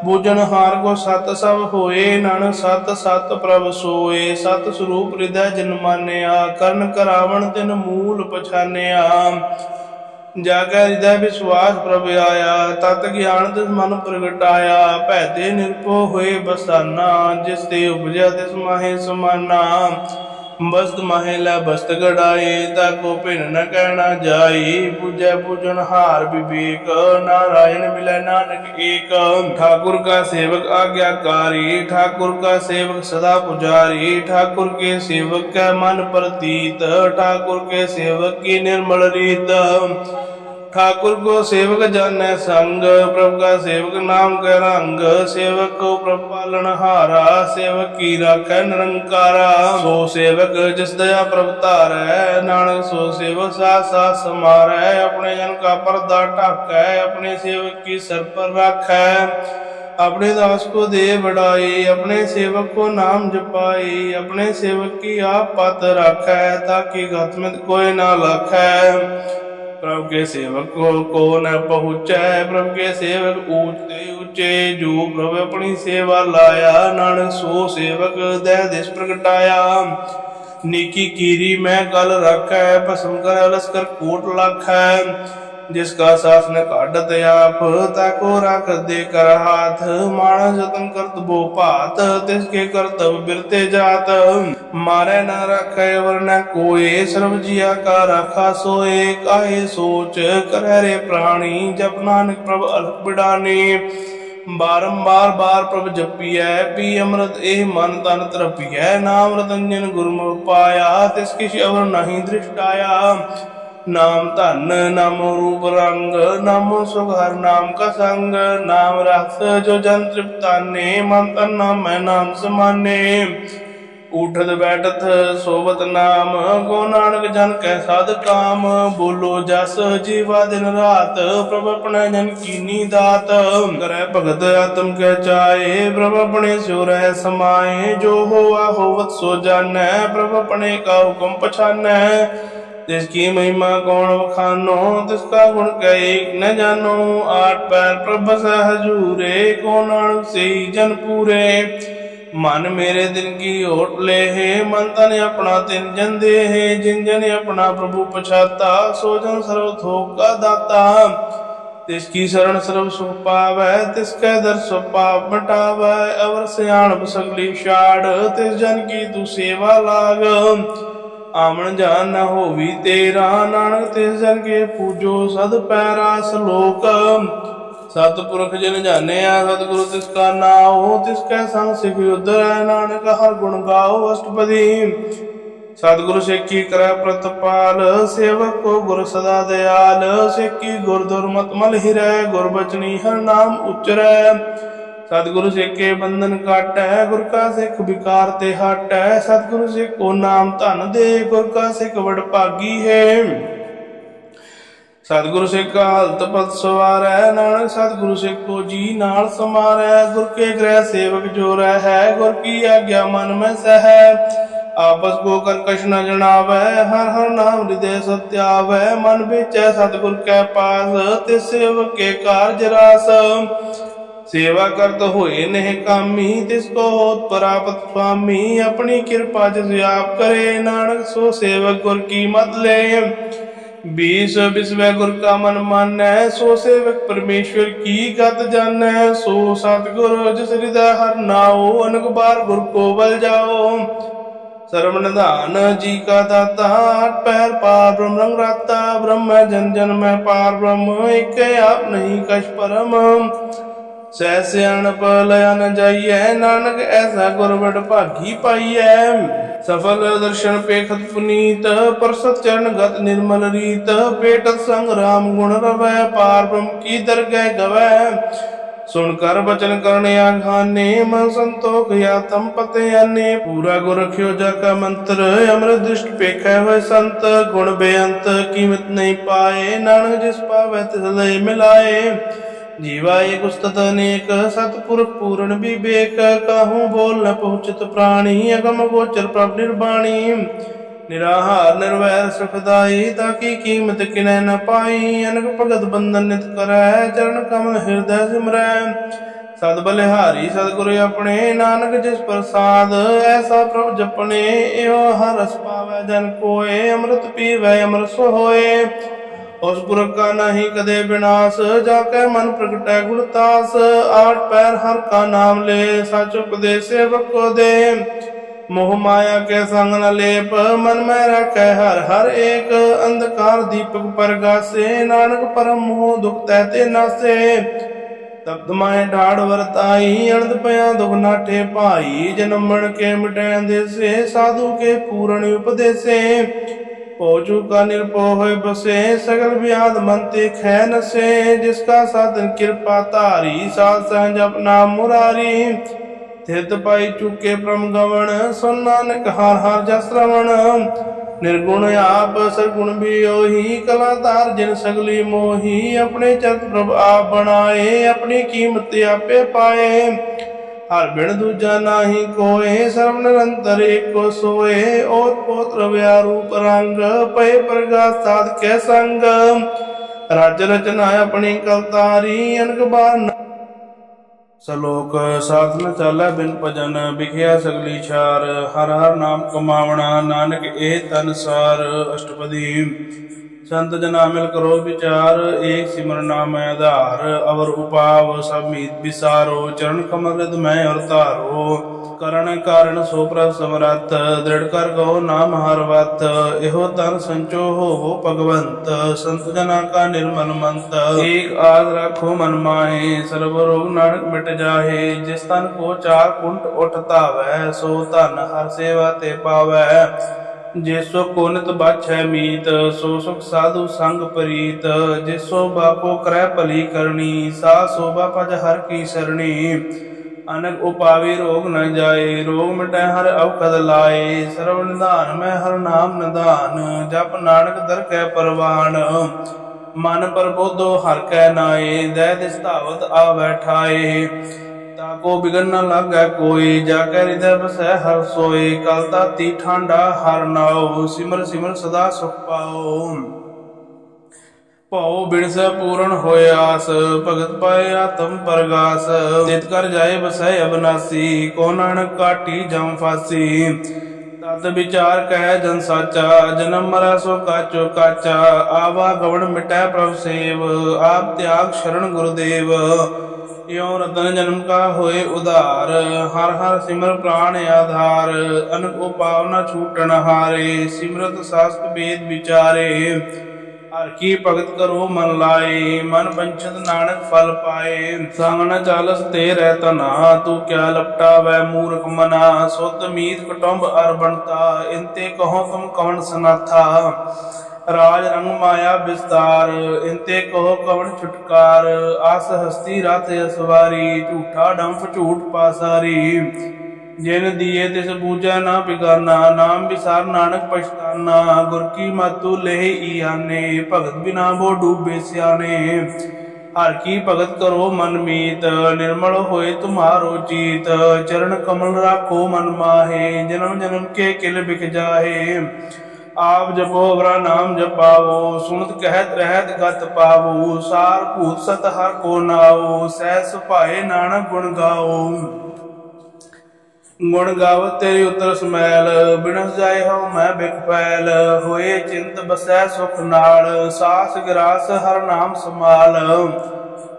बूझन हार को सत सब होए, नानक सत सत प्रभ सोए। सत स्वरूप हृदय जिन मानिया, करण करावण तिन मूल पछानिया। जागै हृदय विश्वास प्रभ आया, तत ज्ञान तिस मन प्रगटाया। भैते निरभो होए बसाना, जिस ते उपजया तिस माहे समाना। बस्त माहे लै बस्त गड़ाए, ताको भिन न कहना जाई। पूजै पूजन हार विवेक, नारायण मिलै नानक एक। ठाकुर का सेवक आज्ञाकारी, ठाकुर का सेवक सदा पुजारी। ठाकुर के सेवक कै मन प्रतीत, ठाकुर के सेवक की निर्मल रीत। ठाकुर को सेवक जानै संग, प्रभु का सेवक नाम कै रंग। सेवक को प्रभु पालन हारा, सेवक की राखै निरंकारा। सो सेवक जिस दया प्रभु तारै, नानक सो सेवक साथ साथ समारै। अपने जन का पर्दा ढाकै, अपने सेवक की सर पर राखै। अपने दास को दे बढ़ाई, अपने सेवक को नाम जपाई। अपने सेवक की आप पत राखै, ताकि गत में कोई ना लाखै। प्रभु के सेवक को न पहुँचै, प्रभु के सेवक ऊंचे ऊंचे। जो प्रभु अपनी सेवा लाया, नानक सो सेवक दह दिस प्रगटाया। नीकी कीरी मैं गल रखै, भस्म कर अलस कर कोट लाखै। जिसका शासन काटत आप, ताको राख दे कर हाथ। मानस जतन करत बो पात, तिसके करतब बिरते जात। मारे न रखे वर न कोय, सर्व जिया का राखा सोए। काहे सोच करे रे प्राणी, जप नानक प्रभ अलख बिडानी। बारंबार बार प्रभ जपिय, पी अमृत एह मन तन तरपिय। नाम रतंजन गुरमुख पाया, तिसके अवर नहीं दृष्टाया। नाम धन नामो रूप रंग, नामो सुघर नाम का संग। नाम रस जो जन तृप्ताने, मन तन नाम मैं नाम समाने। उठत बैठत सोबत नाम, गो नानक जन कै साध काम। बोलो जस जीवा दिन रात, प्रभ अपने जन कीनी दात। करे भगत आत्म के चाहे, प्रभ अपने स्यो रह समाए। जो होवा होवत सो जानै, प्रभ अपने का हुक्म पछानै। जिसकी महिमा कौन बखानो, तिसका गुण कहे न जानो। आठ पैर प्रभ सहजूरे, को नानक से ही जन पूरे। मन मेरे दिन की ओट ले है, मन तन अपना तिन जन दे है। जिन जन अपना प्रभु पछाता, सो जन सर्व थोक का दाता। तिसकी शरण सर्व सुख पावै, तिसके दर सब पाप मिटावै। अवर सियाणप सगली शाड़, तिस जन की तू सेवा लाग। आमन जान न होवी तेरा, नानक तिस जन के पूजो सद पैरा। सलोक सतपुरख जिन जानिया, सतगुरु तिसका नाओ। तिसके संग सिख उधरै, नानक हर गुण गाओ अष्टपदी। सतगुरु सिक्खी करे प्रतिपाल, सेवक को गुर सदा दयाल। सिक्खी गुर दुर्मत मल हिरै, गुर बचनी हर नाम उच्चरै। सतगुरु सिख के बंधन काटै, गुर का सिख विकार ते हटै। सतगुरु सिख को नाम धन दे, गुर का सिख बड़ भागी है। सतगुरु सिख का हलत पत सवारै, नानक सतगुरु सिख को जी नाल समारै। गुर के ग्रह सेवक जो रहै, गुर की आज्ञा मन में सहै। आपस को कर्कश न जनावै, हर हर नाम हृदय सत्यावै। मन बेचै सतगुर के पास, तिस सेवक के कारज रास। सेवा करत होए नेह कामी, तिसको होत परापत स्वामी। अपनी कृपा जिस आप करे, नानक सो सेवक गुर की मत ले। बीस विश्व गुर का मन मानै, सो सेवक परमेश्वर की गत जानै। सो सतगुर जिस हृदय हर नाओ, अनक बार गुर को बल जाओ। सर्व निधान जी का दाता, आठ पैर पार ब्रह्म रंग राता। ब्रह्म जन जन में पार ब्रह्म, एक आप नहीं कछ परम। सह सियाणप लया न जाइए, नानक ऐसा गुर बड़ भागी पाइयै। सफल दर्शन पेखत पुनीत, परसत चरण गत निर्मल रीत। पेटत संग राम गुण रवै, पार ब्रह्म की दरगह गवै। सुनकर बचन करने आघाने, मन संतोख या तम पते आने। पूरा गुर रखियो जाका मंत्र, अमृत दृष्ट पेखै हुए संत। गुण बेअंत कीमत नहीं पाए, नानक जिस पावै तिस लय मिलाए। जीवा एक उस्तत अनेक, सतपुरख पूर्ण विवेक। कहूँ बोल न पहुँचत प्राणी, अगम गोचर प्रभ निर्वाणी। निराहार निर्वैर सुखदाई, ताकि कीमत किनै न पाई। अनक भगत बंधन नित करै, चरण कमल हृदय सिमरै। सद बलिहारी सतगुरु अपने, नानक जिस प्रसाद। ऐसा प्रभ जपने, एवं हर रस पावै जन कोय। अमृत पीवै अमर सो होए, उस पुरख का नहीं कदे विनाश। जाके मन प्रगटै गुणतास, आठ पैर हर का नाम ले। सच उपदेश सेवक को दे, मोह माया के संग न लेप। मन में रखै हर हर एक, अंधकार दीपक परगासे। नानक परम मोह दुख तहते नासे। तप्त माए ढाड़ वरताई, अनंत पया दुख नाठे पाई। जन्मण के मिटै अंदेसे, साधु के पूर्ण उपदेसे। पहुँचू का निर्भय होय बसे, सकल व्याध मनते खै नसे। जिसका साधन कृपा तारी, साध सहज अपना मुरारी। तीर्थ पाई चुके परम गवण, सुन नानक हर हर जस श्रवण। निर्गुण आप सरगुण भी ओही, कलाधार जिन सगली मोही। अपने चरित प्रभ आप बनाए, अपनी कीमत आपे पाए। हर बिन दूजा नाही कोय, सर्व निरंतर एको सोए। ओत पोत रव्या रूप रंग, पय प्रगास साध के संग। राज्य रचना अपनी कलतारी, अनक बार सलोक साथ न चालै बिन भजन। बिखिया सगली छार, हर हर नाम कमावना। नानक ए तन सार अष्टपदी। संत जना मिल करो विचार, एक सिमर नाम आधार। अवर उपाव सब मीत विसारो, चरण कमल हृदय में और तारो। करण कारण सो प्रभ समरथ, दृढ़ कर गो नाम हर वत। एहो तन संचो हो भगवंत, संत जना का निर्मल मंत। एक आद रखो मन माहे, सर्व रोग नानक मिट जाहे। जिस तन को चार कुंट उठता वै, सो तन हर सेवा ते पावै। जिसो को नित बाछै मीत, सो सुख साधु संग प्रीत। जिसो बापो करै भली करनी, सा शोभा पज हर की सरणी। अनक उपावी रोग न जाए, रोग मिटै हर अवखद लाए। सर्व निधान में हर नाम निधान, जप नानक दर कै परवान। मन प्रबोधो हर कै नाए, दय दिस धावत आवै ठाए। ताको बिगन न लागै कोई, जाकै हृदय बसै हर सोए। कल ताती ठांडा हर नाओ, सिमर सिमर सदा सुख पाओ। भाओ बिरसै पूर्ण होय आस, भगत पाए आत्म परगास। तित कर जाए बसै अबनासी, को नानक काटी जम फासी। तत विचार कह जन साचा, जन्म मरै सो काचो काचा। आवा गवण मिटै प्रभ सेव, आप त्याग शरण गुरुदेव। यो रतन जन्म का होए उदार, हर हर सिमर प्राण आधार। अनक उपाव न छूटन हारे, सिमरत शास्त्र वेद विचारे। हर की भगत करो मन लाए, मन बंछत नानक फल पाए। संग न चालस ते रहतना, तू क्या लपटा वै मूर्ख मना। सुत मीत कुटुंब अर बनता, इनते कहो तुम कवन सनाथा। राज रंग माया विस्तार, इनते कहो कवन छुटकार। आस हस्ती रात असवारी, झूठा डंफ झूठ पासारी। जिन दिए तिस बूझै ना बिगाना, नाम विसार नानक पछताना। गुर की मातु लेह ईयाने, भगत बिना वो डूबे स्याने। हर की भगत करो मन मीत, निर्मल होए तुम्हारो जीत। चरण कमल राखो मन माहे, जन्म जन्म के किल बिक जाहे। आप जपो अवरा नाम जपाओ, सुनत कहत रहत गत पावो। सार भूत सत हर को नाओ, सहस पाए नानक गुण गाओ। गुण गावत तेरी उतर समैल, बिनस जाए हो मैं बिक पैल। होए चिंत बसै सुख नाल, सास गिरास हर नाम समाल।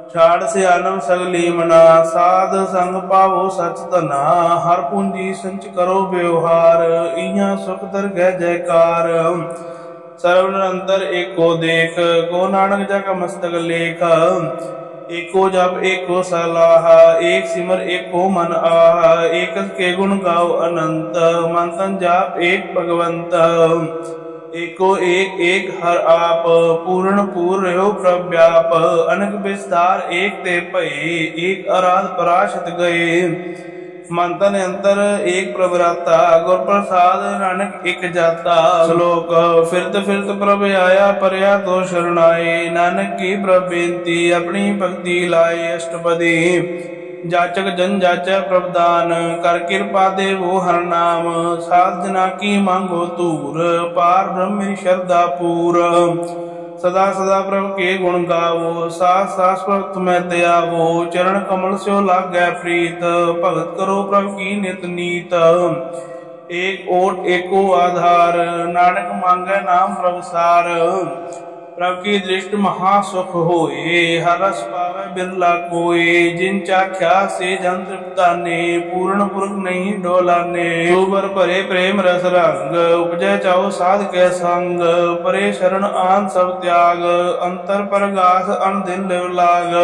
छाड़ सियानम सगली मना, साध संग पावो सच तना। हर पूंजी संच करो व्यवहार, इया सुख दर गै जयकार। सर्व निरंतर एको देख, को नानक जग मस्तक लेख। एको जप एको सलाह, एक सिमर एको मन आह। एक के गुण गाओ अनंत, मन तन जाप एक भगवंत। एको एक एक हर आप, पूर्ण पूर रहो प्रव्याप। अनक विस्तार एक ते भये, एक आराध पराशत गए। मन तन अंतर एक प्रभराता, गुर प्रसाद नानक एक जाता। श्लोक फिरत फिरत प्रभ आया, परया तो शरणाए। नानक की प्रभ बेनती, अपनी भक्ति लाए अष्टपदी। जाचक जन जाचै प्रभदान, कर कृपा दे वो हर नाम। साध जना की मांगो तूर, पार ब्रह्म मेरी श्रद्धा पूर। सदा सदा प्रभु के गुण गावो, सास सास प्रभु तुम्हें त्यावो। चरण कमल स्यो लागै प्रीत, भगत करो प्रभु की नित नीत। एक ओट एको आधार, नानक मांगै नाम प्रभु सार। प्रभु की दृष्टि महासुख होए, हर रस पावे बिरला कोई। जिन चाख्या से जन तृप्ताने, पूर्ण पुरख नहीं डोलाने। सुबर परे प्रेम रस रंग, उपजय चाओ साध के संग। परे शरण आन सब त्याग, अंतर परगास अन दिन लिव लाग।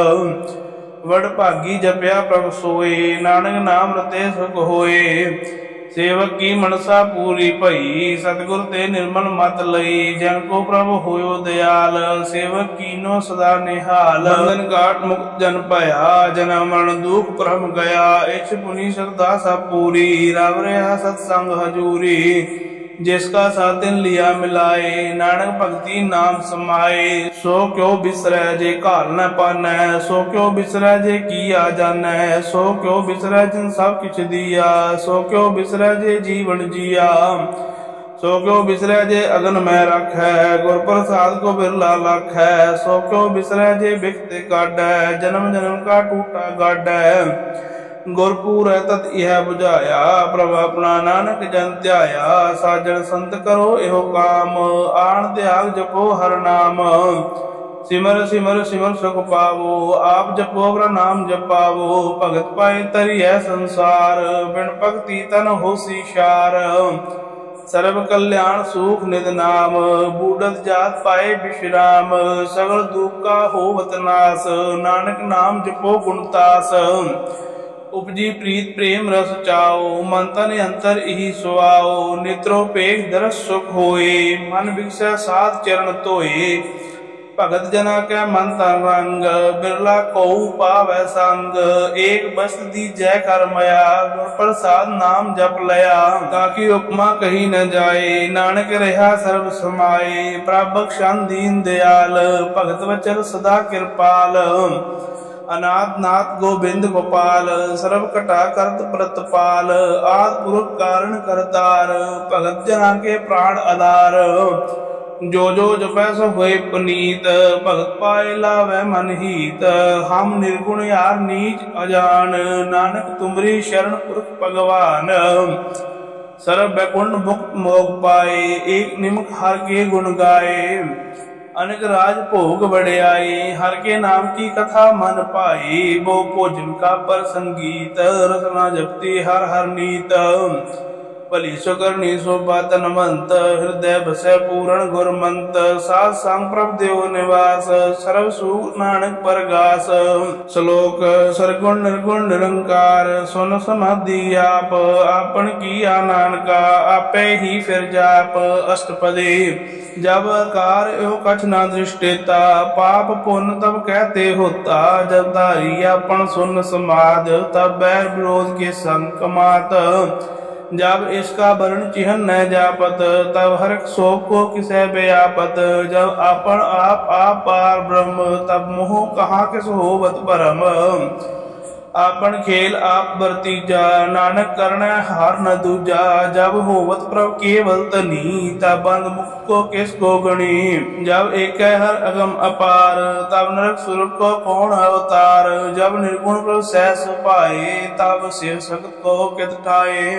वड भागी जपया प्रभु सोए, नानक नाम रते सुख होए। सेवक की मनसा पूरी भई, सतगुर ते निर्मल मत लई। जन को प्रभु होयो दयाल, सेवक कीनो सदा निहाल। बंधन काट मुक्त जन पाया, जन्म मरण दुख परम गया। इछ पुनि श्रद्धा सब पूरी, रव रहा सत्संग हजूरी। जिसका सातिन लिया मिलाए, नानक भक्ति नाम समाए। सो क्यों बिसरै जे घाल न पानै, सो क्यों बिसरै जे किया जानै। सो क्यों बिसरै जिन सब किछ दिया, सो क्यों बिसरै जे जीवन जिया। सो क्यों बिसरै जे अगन में रखै, गुर प्रसाद को बिरला लखै। सो क्यों बिसरै जे बिखते काढै, जन्म जन्म का टूटा गाढै। गुरपुर तत यह बुझाया, प्रभ अपना नानक जन ध्याया। साजन संत करो एहो काम, आन त्याग जपो हर नाम। सिमर सिमर सिमर सुख पावो, आप जपो प्रभु नाम जपावो। भगत पाए तरिय संसार, बिन भक्ति तन होसी शार। सर्व कल्याण सुख निध नाम, बूढ़त जात पाए विश्राम। सगल दुख का होवत नाश, नानक नाम जपो गुणतास। उपजी प्रीत प्रेम रस चाओ, मन तन अंतर इहि सुआओ। नेत्रोपेख दरस सुख होए, मन विकसै साध चरण धोए। भगत जना कै मन तन रंग, बिरला कौ पावै संग। एक बस्त दी जय कर मया, गुर प्रसाद नाम जप लया। ताकि उपमा कही न जाए, नानक रहा सर्व समाए। प्रभ बख्शन दीन दयाल, भगत वचन सदा कृपाल। अनाथ नाथ गोबिंद गोपाल, सर्व कटा करत प्रतपाल। आद पुरख कारण करतार, भगत जना के प्राण आधार। जो जो जपै सो होए पुनीत, भगत पाए लावै मन हीत। हम निर्गुण यार नीच अजान, नानक तुमरी शरण पुरख भगवान। सर्व बैकुंठ मुक्त मोग पाए, एक निमक हर के गुण गाए। अनेक राज भोग बड़ियाई, हर के नाम की कथा मन पाई। वो भोजन का पर संगीत, रसना जपती हर हर नीत। भली सुकरनी शोभा तनवंत, हृदय बसै पूर्ण गुरमंत। साध संग प्रभ देव निवास, सर्व सुख नानक परगास। श्लोक सरगुण निर्गुण निरंकार, सुन समाधि आप। आपन किया नानका, आपे ही फिर जाप। अष्टपदी जब कार यो कछ न दृष्टिता, पाप पुण्य तब कहते होता। जब धारी अपन सुन समाध, तब बैर विरोध के संग मात। जब इसका वर्ण चिन्ह न जापत, तब हर शोक को किसे व्यापत। जब अपन आप पार ब्रह्म, तब मोह कहाँ किस होवत परम। आपन खेल आप बरतीजा, नानक करण हार न दूजा। जब होवत प्रभ केवल तनी, तब बंद मुक्त को किस को गणी। जब एक हर अगम अपार, तब नरक सुरक को कौन अवतार। जब निर्गुण प्रभ सहस पाए, तब शिव सख्त को कित ठाए।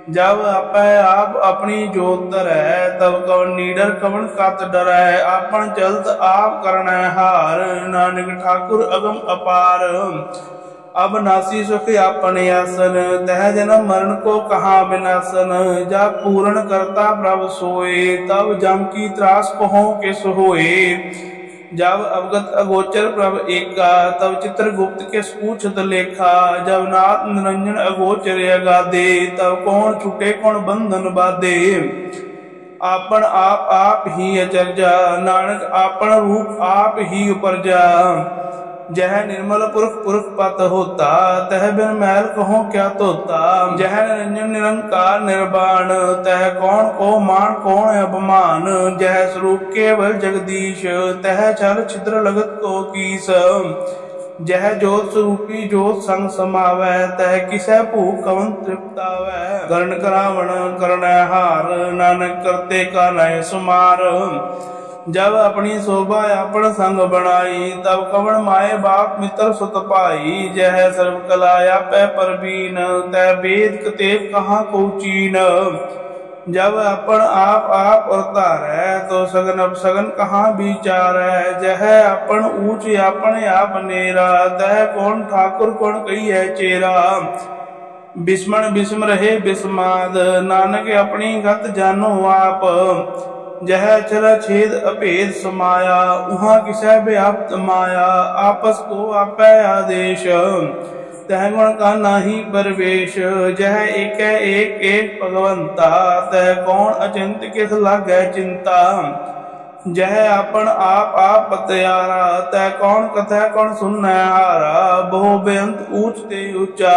जब आप अपनी जोत धरै, तब कवन नीडर कवन कत डरै। आपन चलत आप करण हार, नानक ठाकुर अगम अपार। अब नासी सुख आपन आसन, तह जन्म मरण को कहाँ विनाशन। जब पूर्ण करता प्रभ सोए, तब जम की त्रास कहो किस होए। जब अवगत अगोचर प्रभ एका, तब चित्रगुप्त के पूछत लेखा। जब नाथ निरंजन अगोचर अगाधे, तब कौन छूटे कौन बंधन बाधे। आपन आप ही अचरजा, नानक आपन रूप आप ही उपरजा। जह निर्मल पुरख पुरख पत होता, तह बिन मैल कहो क्या तोता। जह निरंजन निरंकार निर्वाण, तह कौन को मान कौन अपमान। जह स्वरूप केवल जगदीश, तह छल छिद्र लगत को कीस। जह जोत स्वरूपी जोत संग समावै, तह किसै भूख कवन तृप्तावै। कर्ण करावण करण हार, नानक करते का नय सुमार। जब अपनी शोभा अपन संग बनाई, तब कवन माए बाप मित्र सुत पाई। जह सर्व कलाया पै परबीन, तह वेद कतेब कहाँ को चीन। जब अपन आप उतारै, तो सगन अब सगन कहाँ विचारै। जह अपन ऊंच अपन आप नेरा, तह कौन ठाकुर कौन कही है चेरा। बिस्मण बिस्म रहे बिस्माद, नानक अपनी गत जानो आप। जह चल छेद अभेद समाया, उहाँ किसै व्याप्त माया। आपस को आपै आदेश, तह गुण का नाही परवेश। जह एक एक भगवंता, तह कौन अचिंत किस लागै चिंता। जह अपन आप पतयारा, तह कौन कथै कौन सुनै हारा। बहु बेअंत ऊंच ते ऊंचा,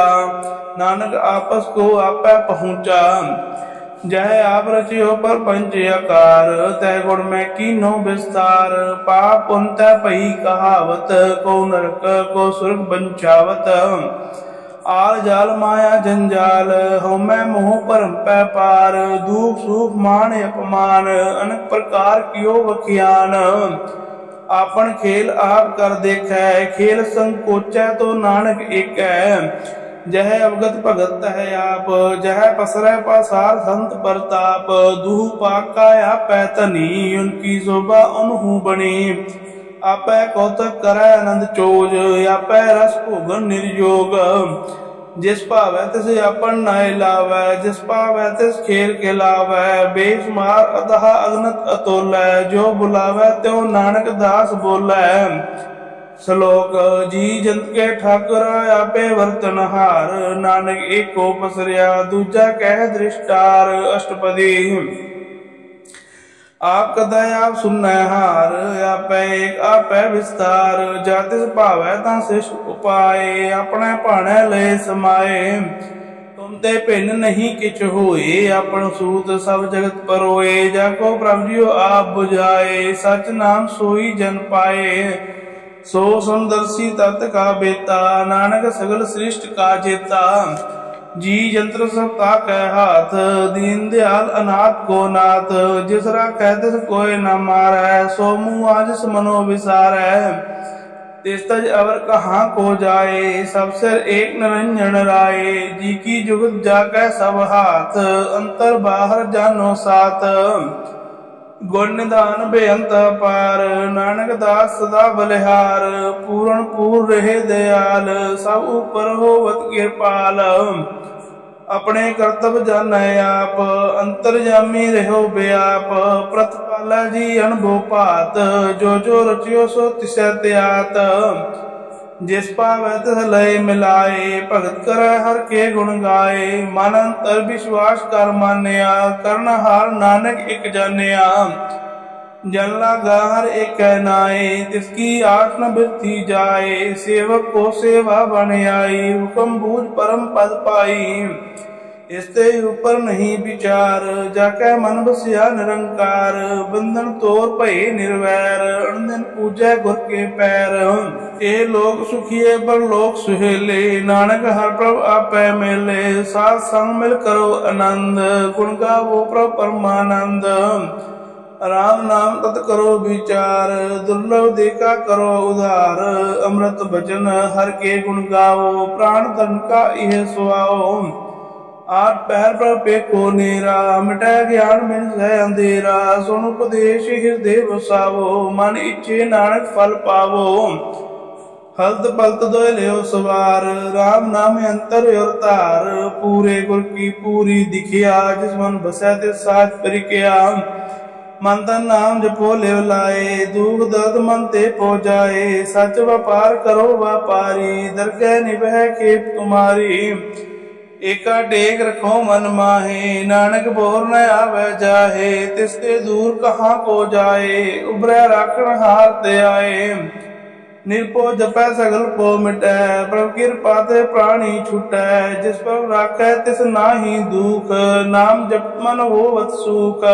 नानक आपस को आपै पहुँचा। जह आप रचियो पर पंच आकार, तह गुण में कीनो विस्तार। पाप पुन तह पही कहावत, को नरक को सुर्ग बंचावत। आल जाल माया जंजाल, हमै मोह परम पै पार। दुख सुख मान अपमान, अनेक प्रकार कियो वखियान। आपन खेल आप कर देखै, खेल संकोचै तो नानक एकै। जह अवगत भगत तह आप, जह पसरै पासार संत प्रताप। दुहु पाका आपै धनी, उनकी शोभा उनहु बनी। आपै कौतक करै आनंद चोज, आपै रस भोगन निर्योग। जिस भावै तिस आपन नाय लावै, जिस भावै तिस खेल खिलावै। बेशुमार अथाह अगनत अतोलै, जो बुलावै त्यों नानक दास बोलै। श्लोक जी जंत के ठाकुर आपे वर्तनहार, नानक एको पसरिया दूजा कह दृष्टार। अष्टपदी आप कदै आप सुनै हार, आपै एक आपै विस्तार। जातिस भावै तां श्रेष्ठ उपाय, अपने भाणै लय समाए। तुम ते भिन्न नहीं किछ होए, अपन सूत सब जगत परोए। जाको प्रभु जियो आप बुझाए, सच नाम सोई जन पाए। सो समदर्शी तत् का बेता, नानक सगल सृष्टि का जेता। जी जंत्र सब ताकै हाथ, दीन दयाल अनाथ को नाथ। जिस राखै तिस कोय न मारै, सो मुँह आजिस मनो विसारै। तिस तज अवर कहाँ को जाए, सब सिर एक निरंजन राय। जी की जुगत जाकै सब हाथ, अंतर बाहर जानो साथ। गुण निधान बेअंत पार, नानक दास सदा बलिहार। पूर्ण पूर रहे दयाल, सब ऊपर होवत कृपाल। अपने कर्तव्य जानै आप, अंतरजामी रहो व्याप। प्रतिपाला जी अनुभव पात, जो जो रचियो सो तिसै त्यात। जिस पावै तिस लय मिलाए, भगत करै हर के गुण गाए। मन अंतर विश्वास कर मानिया, करनहार नानक एक जानिया। जन लागा हर एक नाए, तिसकी आस न बिरथी जाए। सेवक को सेवा बन आई, हुक्म बूझ परम पद पाई। इसते ऊपर नहीं विचार, जाकै मन बसिया निरंकार। बंधन तोर भय निर्वैर, अनदिन पूजै गुर के पैर। ए लोक सुखिए परलोक सुहेले, नानक हर प्रभ आपै मेले। साध संग मिल करो आनंद, गुण गावो प्रभ परमानंद। राम नाम तत् करो विचार, दुर्लभ देखा करो उधार। अमृत बचन हर के गुण गाओ, प्राण धन का यह सुआओ। आठ पहर पर पेको नेरा, मिटै ज्ञान बिन सह अंधेरा। सुन उपदेश हृदय बसावो, मन इच्छे नानक फल पावो। हल्त पलत दोय लियो सवार, राम नाम अंतर और तार। पूरे गुर की पूरी दिखिया, जिस मन बसै तिस साथ परिकिया। मन तन नाम जपो लिव लाए, दुख दर्द मन ते पो जाए। सच व्यापार करो व्यापारी, दरगह निभै खेप तुम्हारी। एका टेक रखो मन माहे, नानक बोर न आवे जाहे। तिसते दूर कहाँ को जाए, उबरै राखण हार ते आए। निरपो जपै सगल पो मिटै, प्रभ कृपा ते प्राणी छुटै। जिस पर राखै तिस नाहि दुख, नाम जप मन होवत सुख।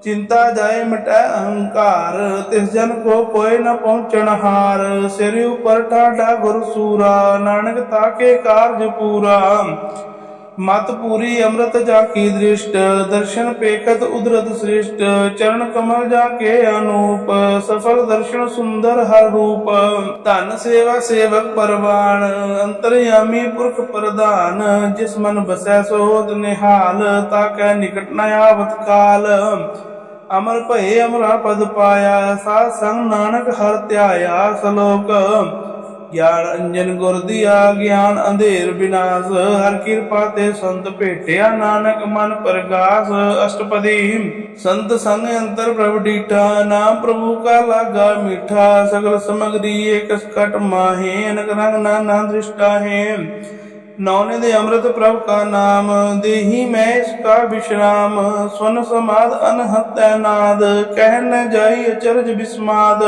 चिंता जाए मिटै अहंकार, तिस जन को कोई न पहुँचन हार। सिर ऊपर ठाडा गुर सूरा, नानक ताके कारज पूरा। मत पूरी अमृत जाकी दृष्ट, दर्शन पेखत उदरत सृष्ट। चरण कमल जाके अनूप, सफल दर्शन सुंदर हर रूप। धन सेवा सेवक परवान, अंतर्यामी पुरख प्रधान। जिस मन बसै सोध निहाल, ताकै निकट न आवत काल। अमर भय अमरा पद पाया, साध संग नानक हर त्याया। श्लोक ज्ञान अंजन गुर दिया, ज्ञान अंधेर विनाश। हर कृपा ते संत भेटिया, नानक मन प्रगास। अष्टपदी संत संग अंतर प्रभु डीठा, नाम प्रभु का लागा मीठा। सगल समग्री एक कट माहे, अनक रंग नाना दृष्टा है। नौनिधि अमृत प्रभ का नाम, देही में इसका विश्राम। स्वन समाद अनहत नाद, कह न जाई अचरज विस्माद।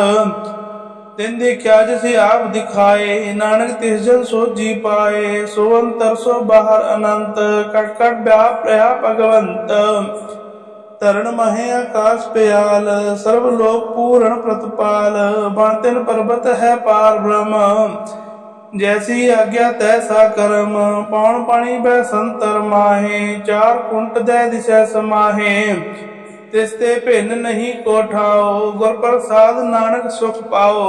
तिन देखा जिसे आप दिखाए, नानक तिस जन सो जी पाए। सो अंतर सो बाहर अनंत, कट कट व्याप रहा भगवंत। तरण महे आकाश प्याल, सर्वलोक पूर्ण प्रतिपाल। बन तिन पर्वत है पार ब्रह्म, जैसी आज्ञा तैसा कर्म। पौन पानी बै संतर माहे, चार कुंट दै दिशा समाहे। तिसते भिन्न नहीं को ठाओ, गुर प्रसाद नानक सुख पाओ।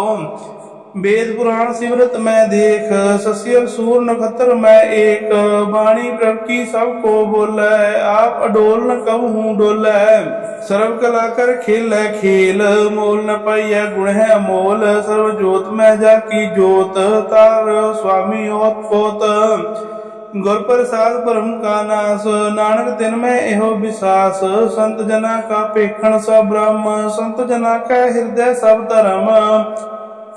वेद पुराण सिमरत मैं देख, सस्यर सूर नखत्र मैं एक। वाणी प्रभ की सबको बोलै, आप अडोल न कबहू डोलै। सर्व कला कर खेल खेल, मोल न पाइय गुण है अमोल। सर्व जोत में जाकी जोत, तार स्वामी ओत पोत। गुर प्रसाद परम का नास, नानक तिन में एहो विश्वास। संत जना का पेखण सब ब्रह्म, संत जना का हृदय सब धर्म।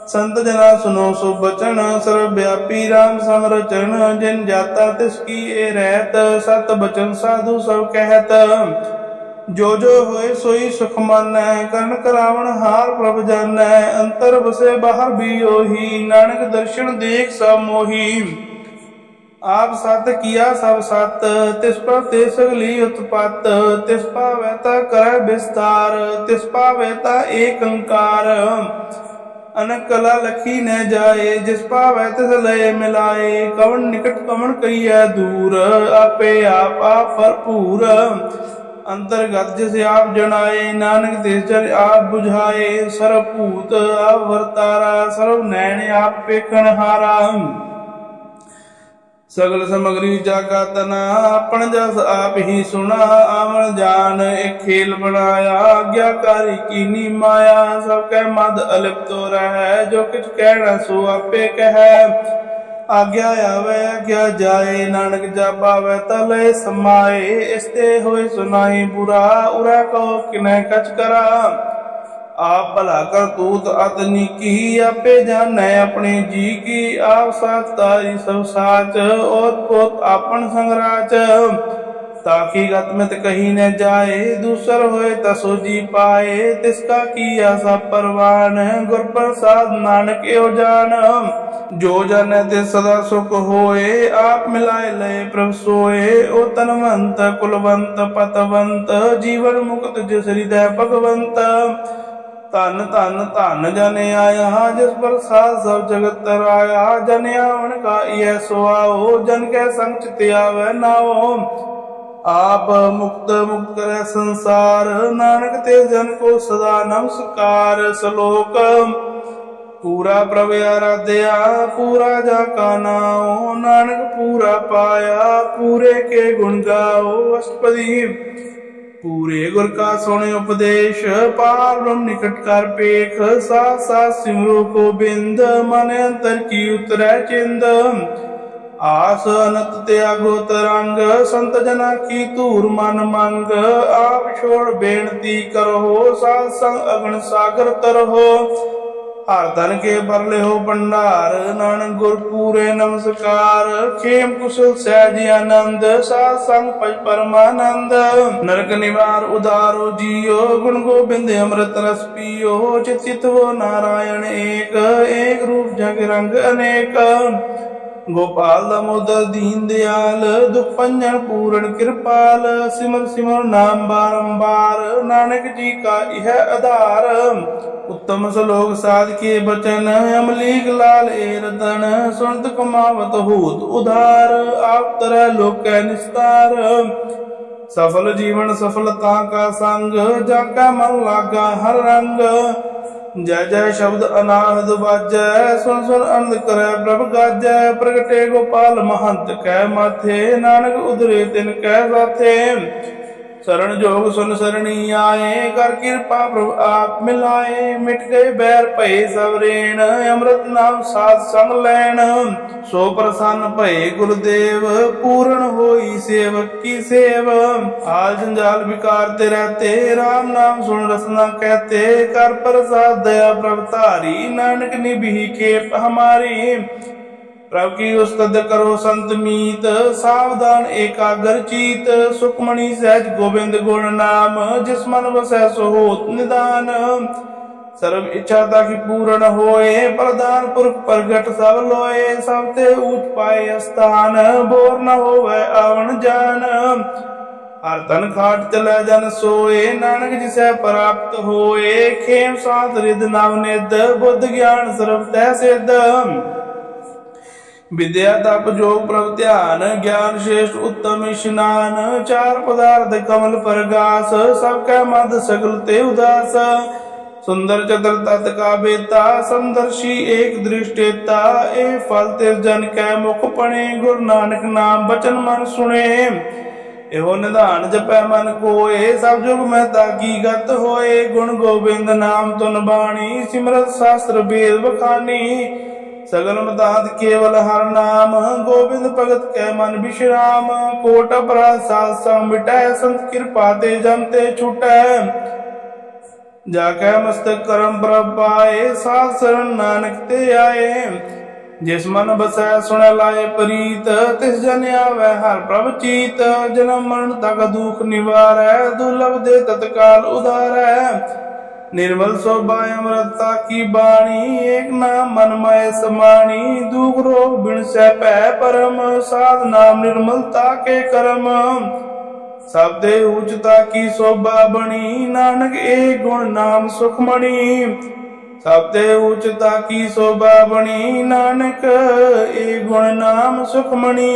संत जना सुनो शुभ बचन, सर्वव्यापी राम संग रचन। जिन जाता तिसकी ए रहत, सत बचन साधु सब कहत। जो जो होए सोई सुख मानै, करण करावण हार प्रभ जानै। अंतर बसे बाहर भी ओही, नानक दर्शन देख सब मोही। आप सत किया सब सत, तिस पर ते सगली उत्पत। तिस पावैता कर विस्तार, तिस पावैता एक अंकार। अनक कला लखी न जाए, जिस पावै तिस लय मिलाए। कवन निकट कवन कहिए दूर, आपे आप भरपूर। अंतर्गत जिस आप जनाए, नानक तिस जन आप बुझाए। सर्वभूत आप वर्तारा, सर्व नैन आप पेखन हारा। सगल समग्री जागा तना, अपन जस आप ही सुना। आवन जान एक खेल बनाया, आज्ञाकारी कीनी माया। सब कह मद अलिप्त रह, जो किछ कहना सो आपे कह। आज्ञा आवे आज्ञा जाए, नानक जा पावे तले समाए। इसते होए सुनाई बुरा, उरा कहो किन्ह कछ करा। आप भला कर तूत अतनी की, आपे जाने अपने जी की। आप साथ तारी सब साच, ओत पोत आपन संगराच। ताकि गतमित कहीं न जाए, दूसर होए तसो जी पाए। तिसका किया सब परवान, गुर प्रसाद नानक एव जान। जो जन ते सदा सुख होए, आप मिलाए लय प्रभ सोए। ओ तनवंत कुलवंत पतवंत, जीवन मुक्त जिस हृदय भगवंत। धन धन धन जन आया, जिस प्रसाद सब जगत तराया। जन आवन का यह सुआओ, जन के संग चित आवे नाओ। आप मुक्त मुक्त करे संसार, नानक ते जन को सदा नमस्कार। श्लोक पूरा प्रभ आराध्या, पूरा जाका नाओ। नानक पूरा पाया, पूरे के गुण गाओ। अष्टपदी पूरे गुर का सुने उपदेश, पार ब्रह्म निकट कर पेख। साथ साथ सिमरो को बिंद, मन अंतर की उतरै चिंद। आस अनत त्यागो तरंग, संत जना की तूर मन मंग। आप छोड़ बेनती करो, साथ संग अगन सागर तरहो। हर धन के बरले हो भंडार, नानक गुर पूरे नमस्कार। खेम कुशल सहज आनंद, साथ संग पज परमानंद। नरक निवार उदारो जियो, गुण गोबिंद अमृत रस पियो। चित चित वो नारायण एक, एक रूप जग रंग अनेक। गोपाल दामोदर दीन दयाल, दुख भंजन पूर्ण कृपाल। सिमर सिमर नाम बारंबार, नानक जी का यह आधार। उत्तम श्लोक साध के बचन, अमलीक लाल ए रतन। सुनत कमावत होत उधार, आप तरह लोक निस्तार। सफल जीवन सफलता का संग, जाका मन लागा हर रंग। जय जय शब्द अनाहद बाजै, सुन सुन आनंद करे प्रभ गाजै। प्रगटे गोपाल महंत कै माथे, नानक उधरे तिन कै साथे। शरण जोग सुन सरणी आए, कर कृपा प्रभु आप मिलाए। मिट गए बैर भय सब रेण, अमृत नाम साध संग लैन। सो प्रसन्न भय गुरुदेव, पूर्ण होई सेवक की सेव। आल जंजाल विकारते रहते, राम नाम सुन रसना कहते। कर प्रसाद दया प्रभ तारी, नानक निभि खेप हमारी। प्रभ की उस्तद करो संत मीत, सावधान एकाग्र चीत। सुखमणि सहज गोविंद गुण नाम, जिस मन बसै सो होत निदान। सर्व इच्छा ताकि पूर्ण होए, प्रधान पुरख प्रगट सब लोए। सब ते ऊंच पाए स्थान, बोर न होवे आवन जान। हर तन खाट चले जन सोए, नानक जिसे प्राप्त होए। खेम साथ रिद नव निध, बुद्ध ज्ञान सर्व तै सिद्ध। विद्या तप जोग प्रभ ध्यान, ज्ञान श्रेष्ठ उत्तम स्नान। चार पदार्थ कमल प्रगास, सबके मद सगल ते उदास। सुंदर चतुर तत् का बेता समदर्शी एक दृष्टेता ए फल तिरजन कै मुख पणे गुरु नानक नाम बचन मन सुने एहो निधान जपै मन कोए सब जुग में ताकी गत होए गुण गोविंद नाम तुन बाणी सिमरत शास्त्र वेद बखानी सगल मदात केवल हर नाम गोविंद भगत कै मन विश्राम कोट अपराध सात सम मिटै संत कृपा ते जमते छुटै जाकै मस्तक करम प्रभ पाए साथ शरण नानक ते आए जिस मन बसै सुनै लाए प्रीत तिस जन आवे हर प्रभ चीत जन्म मरण तक दुख निवारै दुर्लभ दे तत्काल उधारै निर्मल शोभा अमृता की बाणी एक नाम मनमय समाणी दुख रोग बिन सै पै परम साध नाम निर्मलता के करम सबदे उच्चता की शोभा बनी नानक एक गुण नाम सुखमणि सबदे उच्चता की शोभा बनी नानक एक गुण नाम सुखमणि।